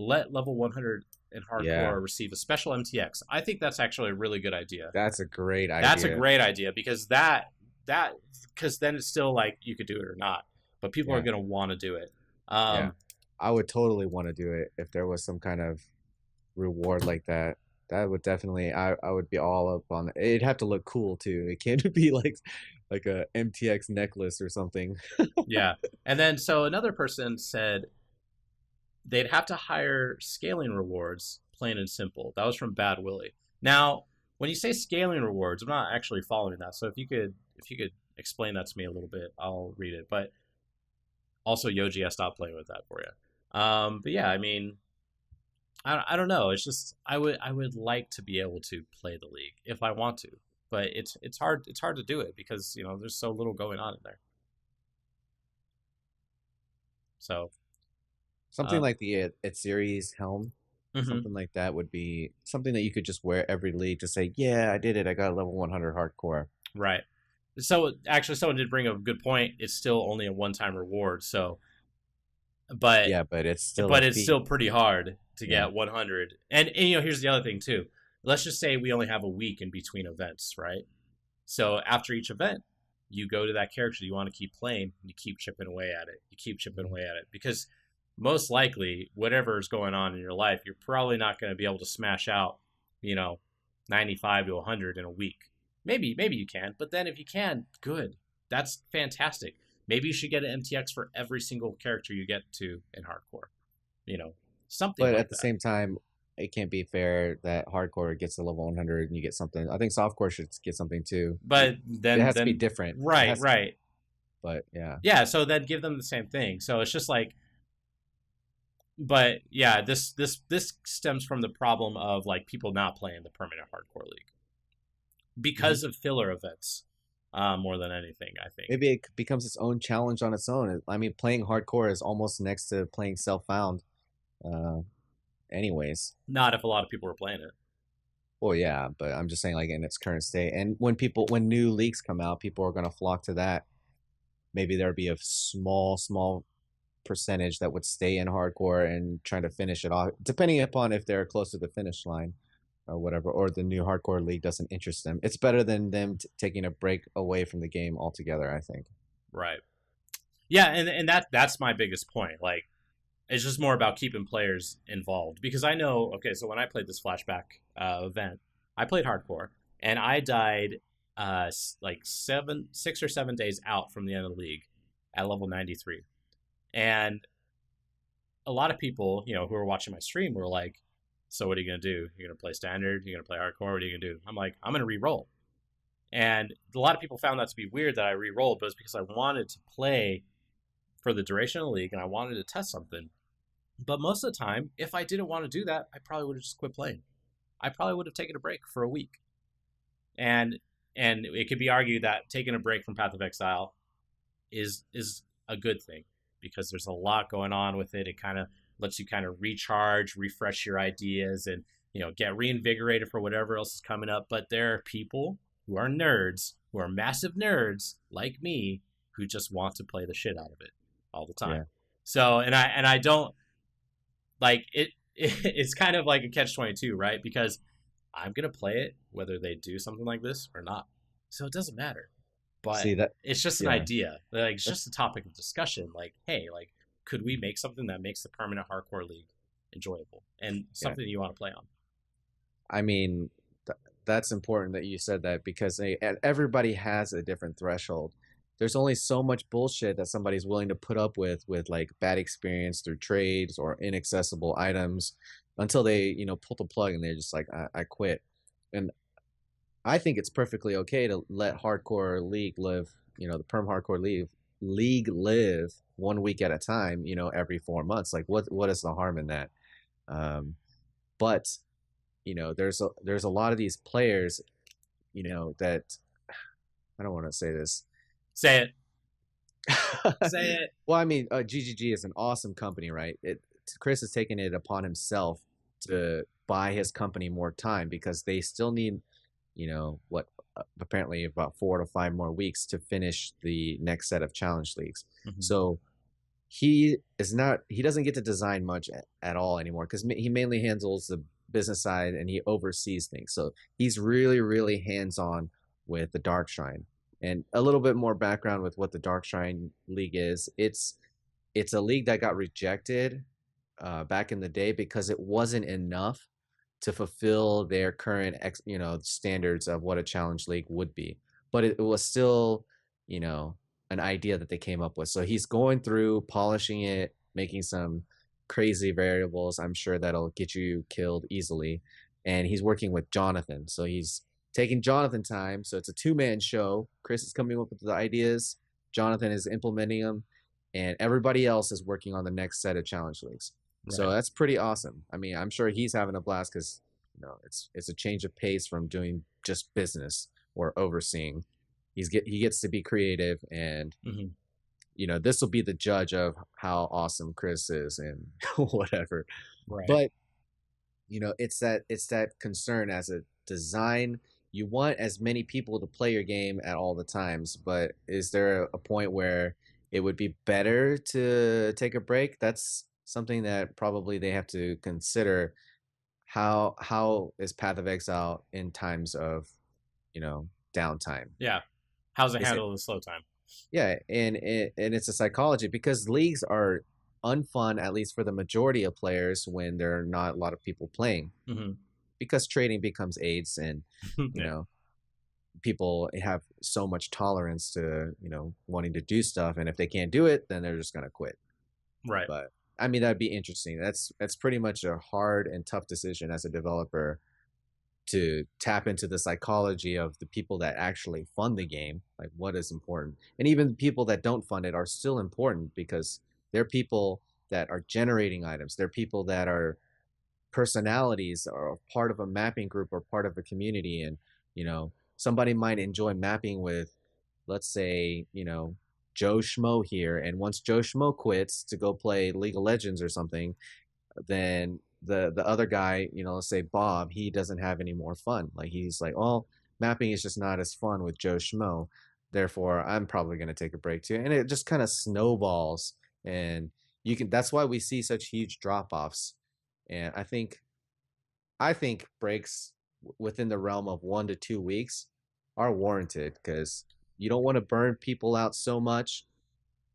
let level 100 in hardcore receive a special MTX. I think that's actually a really good idea. That's a great idea. That's a great idea, because because then it's still like you could do it or not, but people are going to want to do it. I would totally want to do it if there was some kind of reward like that. That would definitely, I would be all up on it. It'd have to look cool too. It can't be like a MTX necklace or something. Yeah. And then so another person said they'd have to hire scaling rewards, plain and simple. That was from Bad Willie. Now, when you say scaling rewards, I'm not actually following that. So if you could explain that to me a little bit, I'll read it. But also, Yoji, I stopped playing with that for you. But yeah, I mean, I don't know. It's just I would like to be able to play the league if I want to, but it's hard to do it because there's so little going on in there. So. Something like the series helm, something like that would be something that you could just wear every league to say, yeah, I did it. I got a level 100 hardcore. Right. So actually, someone did bring up a good point. It's still only a one-time reward. So, but it's still pretty hard to get 100. And here's the other thing too. Let's just say we only have a week in between events, right? So after each event, you go to that character you want to keep playing, and you keep chipping away at it. Because most likely, whatever's going on in your life, you're probably not going to be able to smash out, 95 to 100 in a week. Maybe you can, but then if you can, good. That's fantastic. Maybe you should get an MTX for every single character you get to in hardcore. Something. But at the same time, it can't be fair that hardcore gets to level 100 and you get something. I think softcore should get something too. But then it has to be different. Right. But yeah. Yeah. So then give them the same thing. So it's just like, but yeah, this stems from the problem of like people not playing the permanent hardcore league Hmm. because of filler events, more than anything. I think Maybe it becomes its own challenge on its own. I mean, playing hardcore is almost next to playing self-found. Uh, anyways. not if a lot of people were playing it. Well, yeah, but I'm just saying, like in its current state, and when new leagues come out, people are gonna flock to that. Maybe there'd be a small percentage that would stay in hardcore and trying to finish it off, depending upon if they're close to the finish line or whatever, or the new hardcore league doesn't interest them. It's better than them taking a break away from the game altogether, I think. Right. Yeah, and that's my biggest point. Like, it's just more about keeping players involved because I know. Okay, so when I played this flashback event, I played hardcore and I died like 6 or 7 days out from the end of the league at level 93, and a lot of people, who were watching my stream were like, "So what are you gonna do? You're gonna play standard? You're gonna play hardcore? What are you gonna do?" I'm like, "I'm gonna re-roll." And a lot of people found that to be weird that I re-rolled, but it's because I wanted to play for the duration of the league and I wanted to test something. But most of the time, if I didn't want to do that, I probably would have just quit playing. I probably would have taken a break for a week. And it could be argued that taking a break from Path of Exile is a good thing because there's a lot going on with it. It kind of lets you kind of recharge, refresh your ideas, and get reinvigorated for whatever else is coming up. But there are people who are nerds, who are massive nerds like me, who just want to play the shit out of it all the time. Yeah. So and I don't like it. It's kind of like a catch-22, right? Because I'm gonna play it whether they do something like this or not. So it doesn't matter. But See that? it's just an Yeah, idea. Like it's that's just a topic of discussion. Like, hey, like could we make something that makes the permanent hardcore league enjoyable and yeah. something you want to play on? I mean, that's important that you said that because everybody has a different threshold. There's only so much bullshit that somebody's willing to put up with like bad experience through trades or inaccessible items until they, pull the plug and they're just like, I quit. And I think it's perfectly okay to let hardcore league live, the perm hardcore league live 1 week at a time, every 4 months. Like what is the harm in that? Um, but there's a lot of these players, that I don't want to say this. Say it. Say it. Well, I mean, GGG is an awesome company, right? Chris has taken it upon himself to buy his company more time because they still need, what apparently about 4 to 5 more weeks to finish the next set of challenge leagues. Mm-hmm. So he doesn't get to design much at all anymore because he mainly handles the business side and he oversees things. So he's really, really hands on with the Dark Shrine. And a little bit more background with what the Dark Shrine League is. It's a league that got rejected back in the day because it wasn't enough to fulfill their current standards of what a challenge league would be. But it was still, an idea that they came up with. So he's going through polishing it, making some crazy variables. I'm sure that'll get you killed easily. And he's working with Jonathan. So he's taking Jonathan time. So it's a two-man show. Chris is coming up with the ideas. Jonathan is implementing them. And everybody else is working on the next set of challenge leagues. Right. So that's pretty awesome. I mean, I'm sure he's having a blast because it's a change of pace from doing just business or overseeing. He gets to be creative, and this will be the judge of how awesome Chris is and whatever. Right. But it's that concern as a design. You want as many people to play your game at all the times, but is there a point where it would be better to take a break? That's something that probably they have to consider. How is Path of Exile in times of downtime? Yeah. How's it handle the slow time? Yeah, and it's a psychology because leagues are unfun, at least for the majority of players, when there are not a lot of people playing. Mm-hmm. Because trading becomes AIDS, and people have so much tolerance to wanting to do stuff, and if they can't do it, then they're just gonna quit. Right. But I mean, that'd be interesting. That's pretty much a hard and tough decision as a developer to tap into the psychology of the people that actually fund the game, like what is important. And even people that don't fund it are still important because they're people that are generating items. They're people that are personalities or part of a mapping group or part of a community. And, somebody might enjoy mapping with, let's say, Joe Schmo here. And once Joe Schmo quits to go play League of Legends or something, then the other guy, let's say Bob, he doesn't have any more fun. Like he's like, oh, mapping is just not as fun with Joe Schmo. Therefore, I'm probably going to take a break too. And it just kind of snowballs. And that's why we see such huge drop offs. And I think breaks within the realm of 1 to 2 weeks are warranted, because you don't want to burn people out so much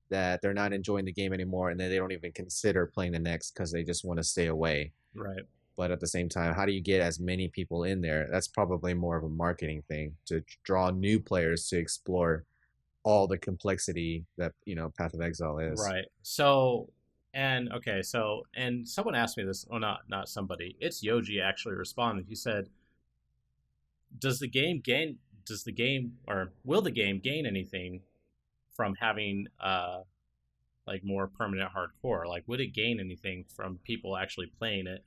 that they're not enjoying the game anymore, and then they don't even consider playing the next because they just want to stay away. Right. But at the same time, how do you get as many people in there? That's probably more of a marketing thing, to draw new players to explore all the complexity that, Path of Exile is. Right. And someone asked me this. Oh, not somebody. It's Yoji actually responded. He said, will the game gain anything from having like more permanent hardcore? Like, would it gain anything from people actually playing it?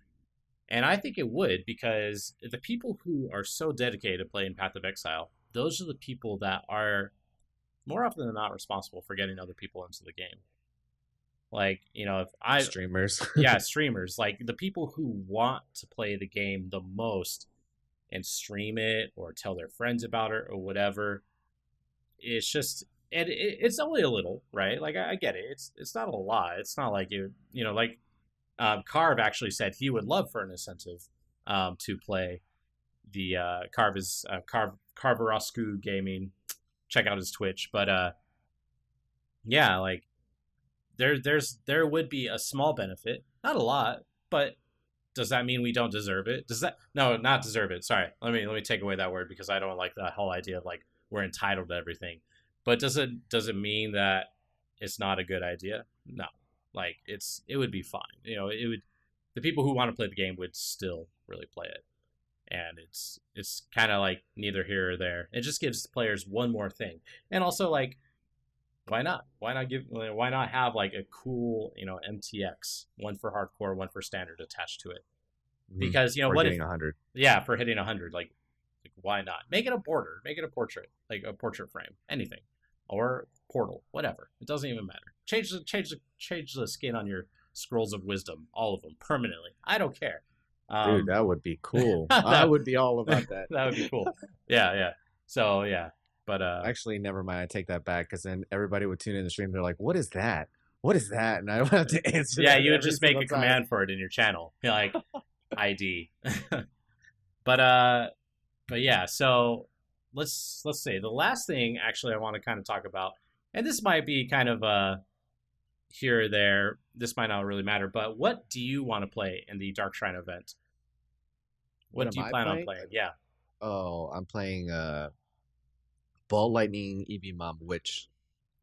And I think it would, because the people who are so dedicated to playing Path of Exile, those are the people that are more often than not responsible for getting other people into the game. Like, if streamers. Yeah, streamers. Like, the people who want to play the game the most and stream it or tell their friends about it or whatever, it's just, and it's only a little, right? Like, I get it. It's not a lot. It's not like Carve actually said he would love for an incentive to play. The Carve is Carveroscu Gaming. Check out his Twitch. But yeah, like there would be a small benefit, not a lot, but does that mean we don't deserve it? No, not deserve it. Sorry, let me take away that word, because I don't like that whole idea of like we're entitled to everything. But does it mean that it's not a good idea? No. Like, it would be fine. The people who want to play the game would still really play it. And it's kind of like neither here or there. It just gives players one more thing. And also, like, why not? Why not have like a cool, MTX, one for hardcore, one for standard attached to it? Because, what hitting 100. Yeah, for hitting 100, like why not? Make it a border, make it a portrait, like a portrait frame, anything. Or portal, whatever. It doesn't even matter. Change the skin on your Scrolls of Wisdom, all of them, permanently. I don't care. Dude, that would be cool. I would be all about that. That would be cool. Yeah. So yeah, but actually, never mind. I take that back, because then everybody would tune in the stream. They're like, "What is that? What is that?" And I don't have to answer. Yeah, you would just make a command for it in your channel. You're like ID. But yeah. So let's say the last thing actually I want to kind of talk about, and this might be kind of here or there. This might not really matter, but what do you want to play in the Dark Shrine event? What do you plan on playing? Yeah. Oh, I'm playing Ball Lightning EV Mom Witch.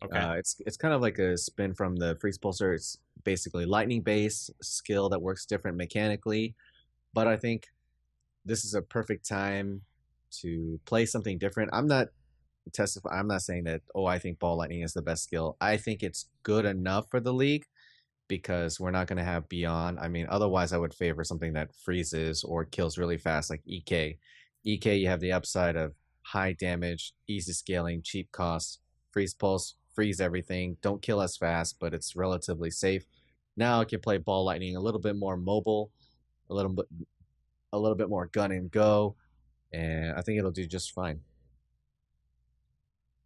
Okay. It's kind of like a spin from the Freeze Pulsar. It's basically lightning based skill that works different mechanically, but I think this is a perfect time to play something different. I'm not saying that, I think Ball Lightning is the best skill. I think it's good enough for the league, because we're not going to have Beyond. I mean, otherwise I would favor something that freezes or kills really fast, like EK. EK, you have the upside of high damage, easy scaling, cheap costs. Freeze Pulse, freeze everything, don't kill as fast, but it's relatively safe. Now I can play Ball Lightning a little bit more mobile, a little bit more gun and go, and I think it'll do just fine.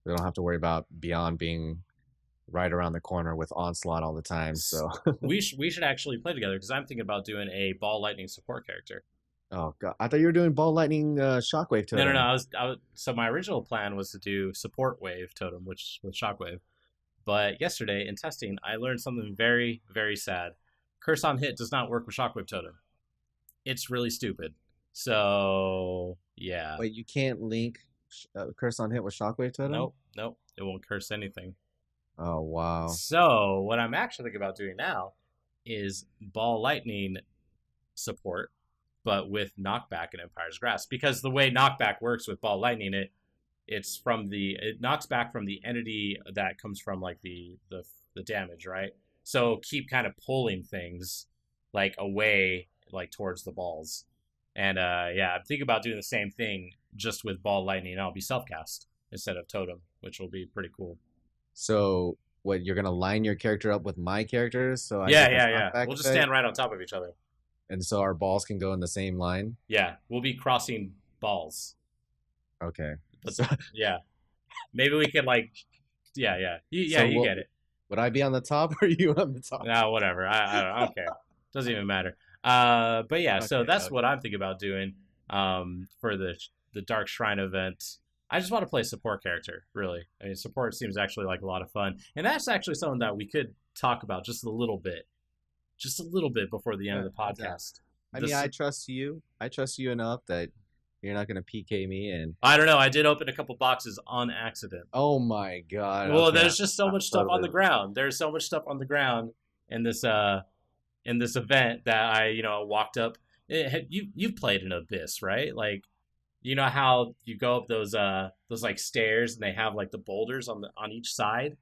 We don't have to worry about Beyond being right around the corner with Onslaught all the time. So we should actually play together, because I'm thinking about doing a Ball Lightning support character. Oh god, I thought you were doing Ball Lightning Shockwave Totem. No. I was so my original plan was to do support wave totem, which with Shockwave. But yesterday in testing, I learned something very, very sad. Curse on hit does not work with Shockwave totem. It's really stupid. So yeah. Wait, you can't link Curse on hit with Shockwave Totem? Nope. It won't curse anything. Oh, wow. So what I'm actually thinking about doing now is Ball Lightning support, but with knockback in Empire's Grasp. Because the way knockback works with Ball Lightning, it knocks back from the entity that comes from like the damage, right? So keep kind of pulling things like away, like towards the balls. And yeah, I'm thinking about doing the same thing just with ball lightning. And I'll be self cast instead of totem, which will be pretty cool. So what, you're gonna line your character up with my character so I Yeah, get the yeah, yeah. knockback We'll just effect, stand right on top of each other. and so our balls can go in the same line? Yeah, we'll be crossing balls. Okay. But So yeah, maybe we could like, yeah, yeah, yeah. so You get it. would I be on the top or you on the top? No, whatever. I don't care. Doesn't even matter. But yeah, so Okay, that's okay. what I'm thinking about doing. For the Dark Shrine event. I just want to play support character, really. I mean, support seems actually like a lot of fun, and that's actually something that we could talk about just a little bit before the end Yeah, of the podcast. I The mean, su- I trust you. I trust you enough that you're not gonna PK me. And I don't know. I did open a couple boxes on accident. oh my god. Well, Okay. there's just so much stuff on the So ground. There's so much stuff on the ground in this event that I walked up. You've played an Abyss, right? Like, you know how you go up those like stairs and they have like the boulders on each side.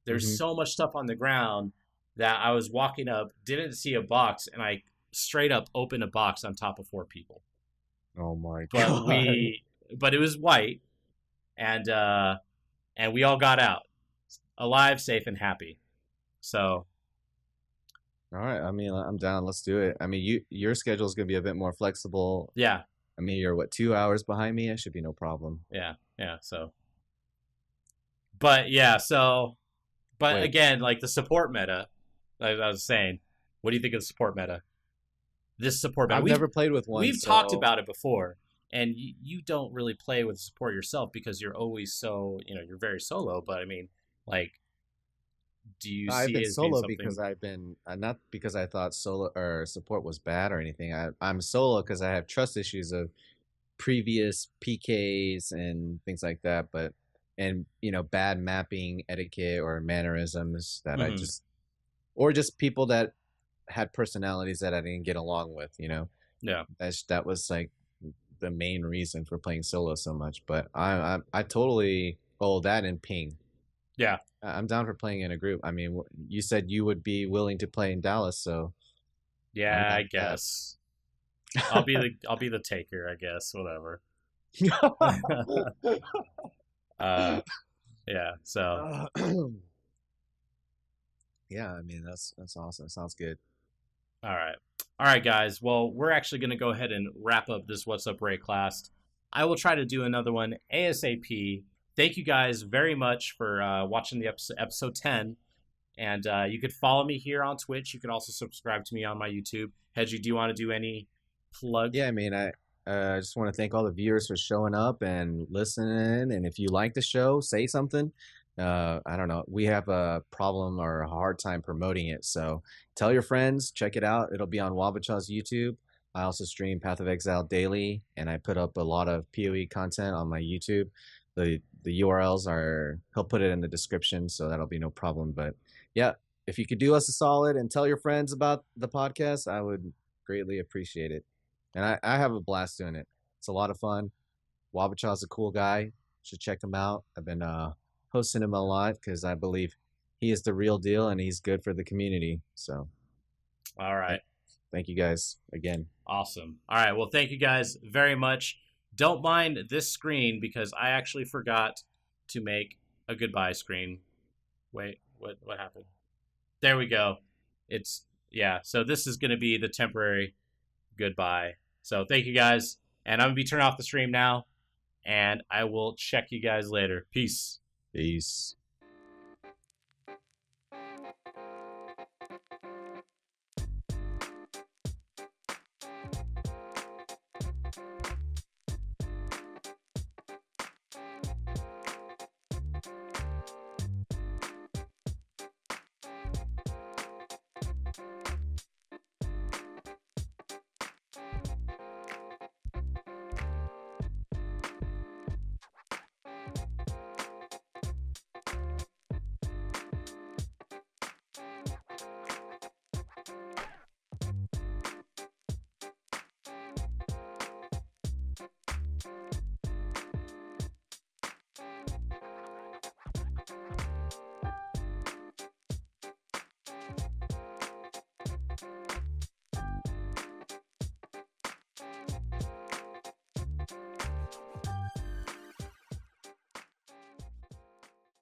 There's mhm. so much stuff on the ground that I was walking up, didn't see a box, and I straight up opened a box on top of 4 people. Oh my But god. but it was white, and we all got out alive, safe, and happy. So All right. I mean, I'm down. Let's do it. I mean, your schedule is gonna be a bit more flexible. yeah, I mean, you're what, 2 hours behind me? It should be no problem. yeah, yeah. So, but yeah, so but Wait, again, like the support meta, like I was saying, what do you think of the support meta? This support meta, I've never played with one, we've talked so about it before, and you don't really play with support yourself because you're always so you're very solo. But I mean, like, do you I've see been it as being solo something? because I've been not because I thought solo or support was bad or anything. I'm solo because I have trust issues of previous PKs and things like that. But and bad mapping etiquette or mannerisms that I Hmm. just, or just people that had personalities that I didn't get along with. Yeah, That was like the main reason for playing solo so much. But I totally that and ping. yeah, I'm down for playing in a group. I mean, you said you would be willing to play in Dallas, so I'm yeah. down I for guess that. I'll be the taker. I guess whatever. uh, yeah. So Yeah, I mean that's awesome. Sounds good. all right, guys. Well, we're actually going to go ahead and wrap up this What's Up Wraeclast. I will try to do another one ASAP. Thank you guys very much for watching the episode 10. And you could follow me here on Twitch. You can also subscribe to me on my YouTube. Hedgie, do you want to do any plug? Yeah, I mean, I just want to thank all the viewers for showing up and listening. And if you like the show, say something. I don't know. We have a problem or a hard time promoting it. So tell your friends, check it out. It'll be on Wabachaw's YouTube. I also stream Path of Exile daily, and I put up a lot of PoE content on my YouTube. The URLs are, he'll put it in the description, so that'll be no problem. But yeah, if you could do us a solid and tell your friends about the podcast, I would greatly appreciate it. And I have a blast doing it. It's a lot of fun. Wabachaw's a cool guy. Should check him out. I've been hosting him a lot because I believe he is the real deal and he's good for the community. So All right. thank you guys again. Awesome. All right. Well, thank you guys very much. Don't mind this screen because I actually forgot to make a goodbye screen. Wait, what happened? There we go. It's yeah. So this is going to be the temporary goodbye. So thank you guys, and I'm gonna be turning off the stream now, and I will check you guys later. Peace. Peace.